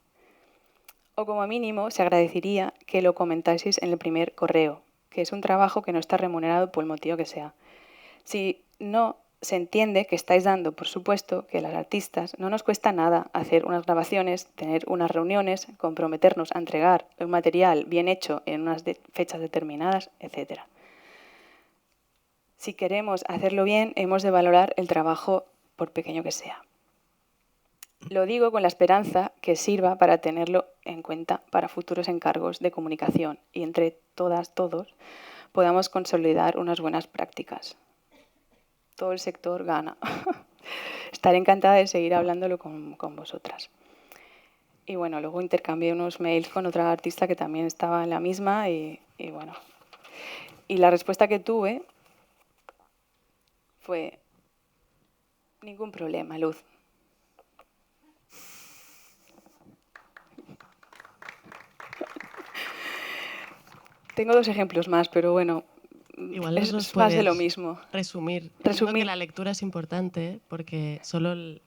O como mínimo se agradecería que lo comentaseis en el primer correo, que es un trabajo que no está remunerado por el motivo que sea. Si no se entiende que estáis dando, por supuesto, que las artistas no nos cuesta nada hacer unas grabaciones, tener unas reuniones, comprometernos a entregar un material bien hecho en unas fechas determinadas, etc. Si queremos hacerlo bien, hemos de valorar el trabajo por pequeño que sea. Lo digo con la esperanza que sirva para tenerlo en cuenta para futuros encargos de comunicación y entre todas, todos, podamos consolidar unas buenas prácticas. Todo el sector gana. Estaré encantada de seguir hablándolo con vosotras. Y bueno, luego intercambié unos mails con otra artista que también estaba en la misma y bueno. Y la respuesta que tuve fue: ningún problema, Luz. Tengo 2 ejemplos más, pero bueno, Igual nos los es más de lo puedes mismo. resumir. Entiendo que la lectura es importante porque solo,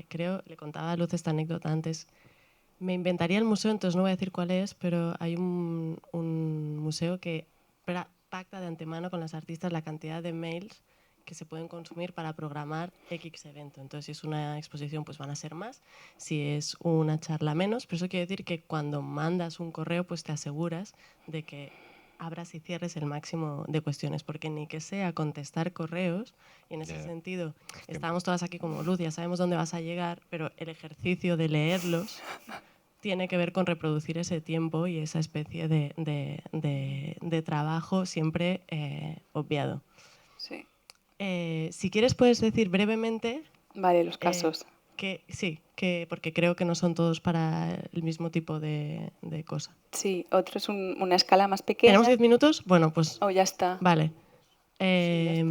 creo, le contaba a Luz esta anécdota antes. Me inventaría el museo, entonces no voy a decir cuál es, pero hay un museo que pacta de antemano con las artistas la cantidad de mails que se pueden consumir para programar X evento. Entonces, si es una exposición, pues van a ser más. Si es una charla, menos. Pero eso quiere decir que cuando mandas un correo, pues te aseguras de que abras y cierres el máximo de cuestiones, porque ni que sea contestar correos, y en ese sentido estábamos todas aquí como Luz, ya sabemos dónde vas a llegar, pero el ejercicio de leerlos tiene que ver con reproducir ese tiempo y esa especie de trabajo siempre obviado. Sí. Si quieres puedes decir brevemente... Vale, los casos. Sí, porque creo que no son todos para el mismo tipo de cosa. Sí, otro es una escala más pequeña. ¿Tenemos 10 minutos? Bueno, pues... Oh, ya está. Vale. Sí, ya está.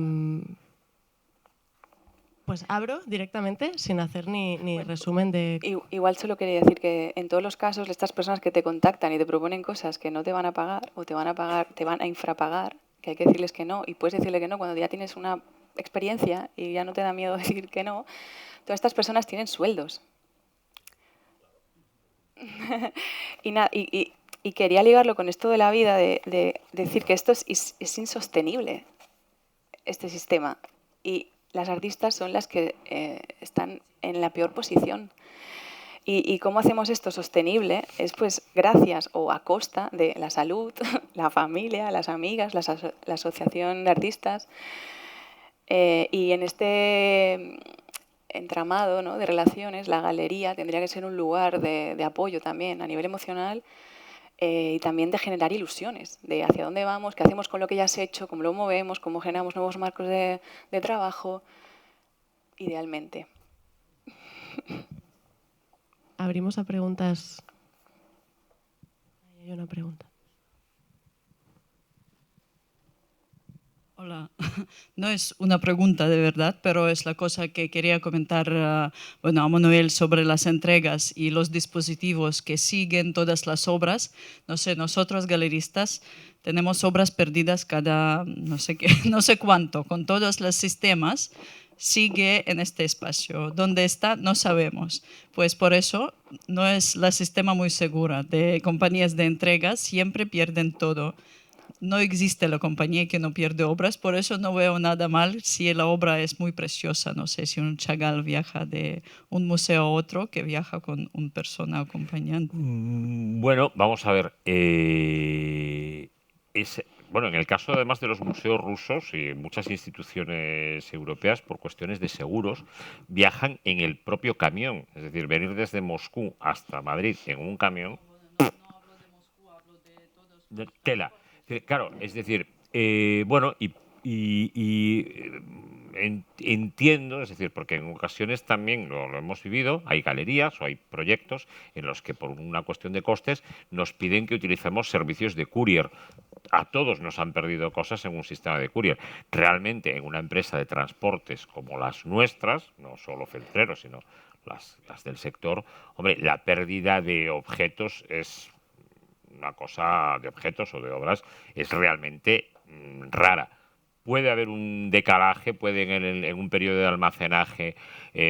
Pues abro directamente sin hacer ni resumen de... Igual solo quería decir que en todos los casos estas personas que te contactan y te proponen cosas que no te van a pagar o te van a infrapagar, que hay que decirles que no, y puedes decirle que no cuando ya tienes una experiencia y ya no te da miedo decir que no. Todas estas personas tienen sueldos. y quería ligarlo con esto de la vida, de decir que esto es insostenible, este sistema. Y las artistas son las que están en la peor posición. ¿Y cómo hacemos esto sostenible? Es pues gracias o a costa de la salud, la familia, las amigas, la asociación de artistas. Y en este entramado, ¿no?, de relaciones, la galería tendría que ser un lugar de apoyo también a nivel emocional y también de generar ilusiones de hacia dónde vamos, qué hacemos con lo que ya has hecho, cómo lo movemos, cómo generamos nuevos marcos de trabajo, idealmente. Abrimos a preguntas. Hay una pregunta. Hola, no es una pregunta de verdad, pero es la cosa que quería comentar a Manuel sobre las entregas y los dispositivos que siguen todas las obras. No sé, nosotros galeristas tenemos obras perdidas cada no sé qué, no sé cuánto, con todos los sistemas. Sigue en este espacio. ¿Dónde está? No sabemos. Pues por eso no es la sistema muy segura. De compañías de entregas siempre pierden todo. No existe la compañía que no pierde obras, por eso no veo nada mal si la obra es muy preciosa. No sé si un Chagall viaja de un museo a otro, que viaja con una persona acompañante. Bueno, vamos a ver. Bueno, en el caso además de los museos rusos y muchas instituciones europeas, por cuestiones de seguros, viajan en el propio camión. Es decir, venir desde Moscú hasta Madrid en un camión... De tela. Claro, es decir, bueno, entiendo, es decir, porque en ocasiones también lo hemos vivido, hay galerías o hay proyectos en los que por una cuestión de costes nos piden que utilicemos servicios de courier. A todos nos han perdido cosas en un sistema de courier. Realmente en una empresa de transportes como las nuestras, no solo Feltreros, sino las del sector, hombre, la pérdida de objetos es... una cosa de objetos o de obras es realmente rara. puede haber un decalaje, puede en un periodo de almacenaje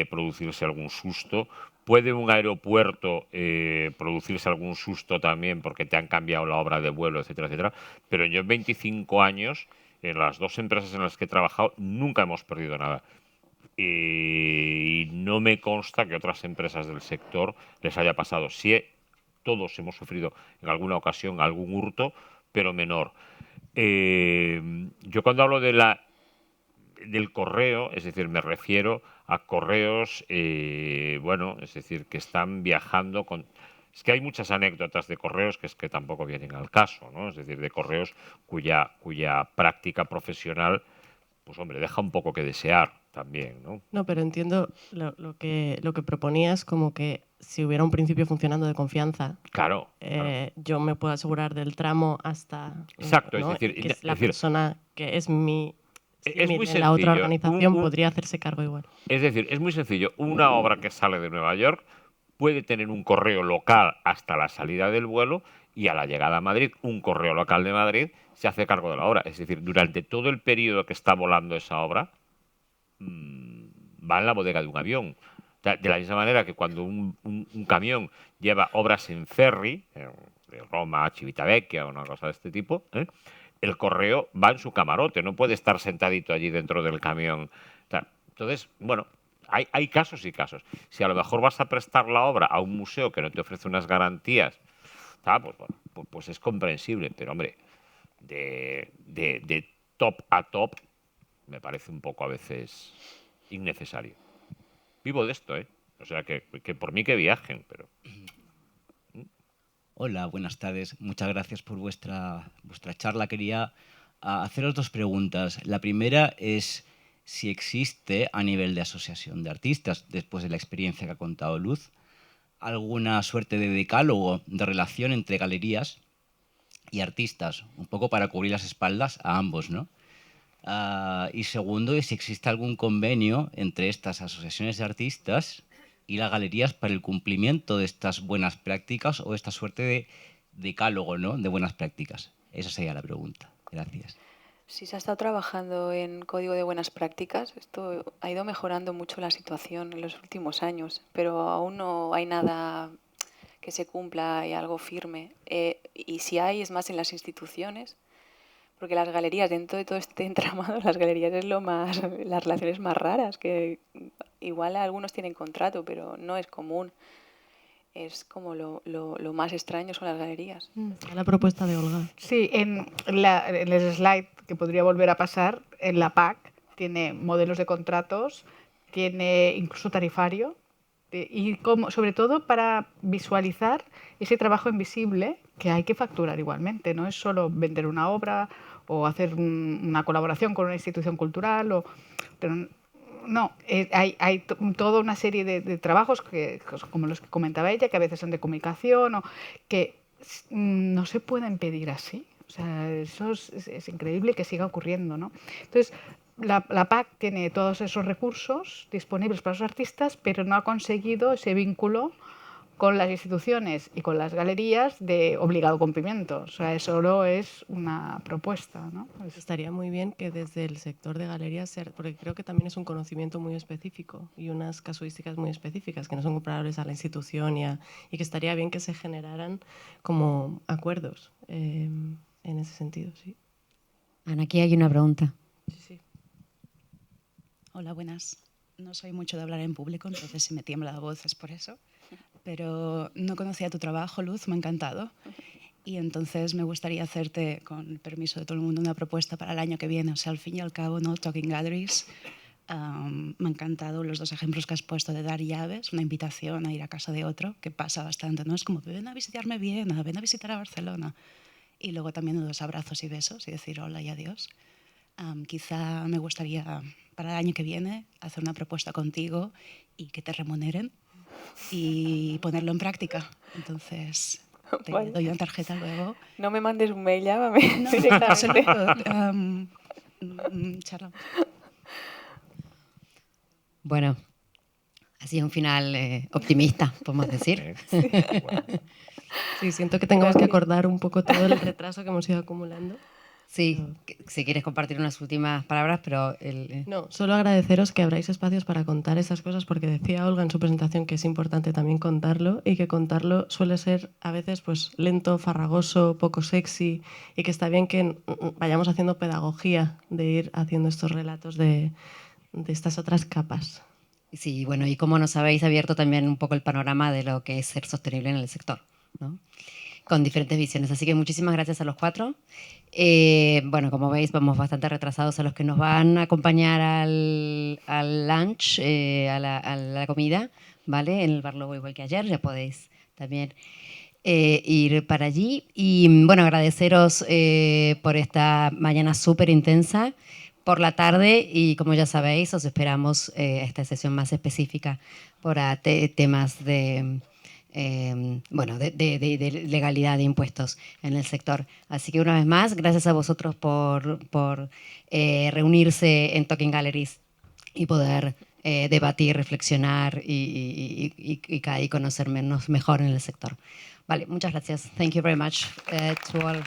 producirse algún susto, puede un aeropuerto producirse algún susto también porque te han cambiado la hora de vuelo, etcétera, etcétera. Pero yo en 25 años, en las 2 empresas en las que he trabajado, nunca hemos perdido nada. Y no me consta que otras empresas del sector les haya pasado. Sí, todos hemos sufrido en alguna ocasión algún hurto, pero menor. Yo cuando hablo del correo, es decir, me refiero a correos, bueno, es decir, que están viajando con... Es que hay muchas anécdotas de correos que es que tampoco vienen al caso, ¿no? Es decir, de correos cuya práctica profesional, pues hombre, deja un poco que desear también, ¿no? No, pero entiendo lo que proponías, como que si hubiera un principio funcionando de confianza, Claro. yo me puedo asegurar del tramo hasta... Exacto, ¿no? es decir... que es la persona que es mi... Es muy de la otra sencillo. organización podría hacerse cargo igual. Es decir, es muy sencillo. Una obra que sale de Nueva York puede tener un correo local hasta la salida del vuelo y a la llegada a Madrid, un correo local de Madrid se hace cargo de la obra. Es decir, durante todo el periodo que está volando esa obra, va en la bodega de un avión. O sea, de la misma manera que cuando un camión lleva obras en ferry, de Roma a Civitavecchia o una cosa de este tipo, el correo va en su camarote, no puede estar sentadito allí dentro del camión. O sea, entonces, bueno, hay casos y casos. Si a lo mejor vas a prestar la obra a un museo que no te ofrece unas garantías, pues, bueno, pues es comprensible, pero hombre, de top a top me parece un poco a veces innecesario. Vivo de esto, ¿eh? O sea, que por mí que viajen, pero... Hola, buenas tardes. Muchas gracias por vuestra charla. Quería haceros 2 preguntas. La primera es si existe, a nivel de asociación de artistas, después de la experiencia que ha contado Luz, alguna suerte de decálogo, de relación entre galerías y artistas, un poco para cubrir las espaldas a ambos, ¿no? Y segundo, si existe algún convenio entre estas asociaciones de artistas y las galerías para el cumplimiento de estas buenas prácticas o esta suerte de decálogo, ¿no?, de buenas prácticas. Esa sería la pregunta. Gracias. Sí, se ha estado trabajando en código de buenas prácticas. Esto ha ido mejorando mucho la situación en los últimos años, pero aún no hay nada que se cumpla y algo firme. Y si hay, es más en las instituciones, porque las galerías, dentro de todo este entramado, las galerías es las relaciones más raras, que igual algunos tienen contrato, pero no es común. Es como lo más extraño son las galerías. Está la propuesta de Olga. Sí, en el slide que podría volver a pasar, en la PAC tiene modelos de contratos, tiene incluso tarifario, y sobre todo para visualizar ese trabajo invisible que hay que facturar igualmente. No es solo vender una obra o hacer una colaboración con una institución cultural, pero no, hay toda una serie de trabajos como los que comentaba ella, que a veces son de comunicación o que no se pueden pedir así. O sea, eso es increíble que siga ocurriendo, ¿no? Entonces, la PAC tiene todos esos recursos disponibles para los artistas, pero no ha conseguido ese vínculo con las instituciones y con las galerías de obligado cumplimiento. O sea, eso solo es una propuesta, ¿no? Estaría muy bien que desde el sector de galerías, porque creo que también es un conocimiento muy específico y unas casuísticas muy específicas que no son comparables a la institución y que estaría bien que se generaran como acuerdos en ese sentido, sí. Ana, aquí hay una pregunta. Sí. Hola, buenas. No soy mucho de hablar en público, entonces si me tiembla la voz es por eso. Pero no conocía tu trabajo, Luz, me ha encantado. Y entonces me gustaría hacerte, con el permiso de todo el mundo, una propuesta para el año que viene. O sea, al fin y al cabo, ¿no? Talking Galleries. Me han encantado los 2 ejemplos que has puesto de dar llaves, una invitación a ir a casa de otro, que pasa bastante, ¿no? Es como, ven a visitarme Viena, ven a visitar a Barcelona. Y luego también 2 abrazos y besos y decir hola y adiós. Quizá me gustaría, para el año que viene, hacer una propuesta contigo y que te remuneren y ponerlo en práctica. Entonces, te doy una tarjeta luego. No me mandes un mail, llámame. No, absoluto. Charlamos. Bueno, ha sido un final optimista, podemos decir. Sí, siento que tengamos que acordar un poco todo el retraso que hemos ido acumulando. Sí, si quieres compartir unas últimas palabras, pero No, solo agradeceros que abráis espacios para contar esas cosas, porque decía Olga en su presentación que es importante también contarlo y que contarlo suele ser a veces pues lento, farragoso, poco sexy y que está bien que vayamos haciendo pedagogía de ir haciendo estos relatos de estas otras capas. sí, bueno, y cómo nos habéis abierto también un poco el panorama de lo que es ser sostenible en el sector, ¿no? Con diferentes visiones. Así que muchísimas gracias a los 4. Bueno, como veis, vamos bastante retrasados a los que nos van a acompañar al lunch, a la comida, ¿vale? En el Bar Lobo, igual que ayer, ya podéis también ir para allí. Y bueno, agradeceros por esta mañana súper intensa, por la tarde, y como ya sabéis, os esperamos esta sesión más específica para temas de legalidad de impuestos en el sector. Así que una vez más, gracias a vosotros por reunirse en Talking Galleries y poder debatir, reflexionar y conocernos mejor en el sector. Vale, muchas gracias. Thank you very much to all.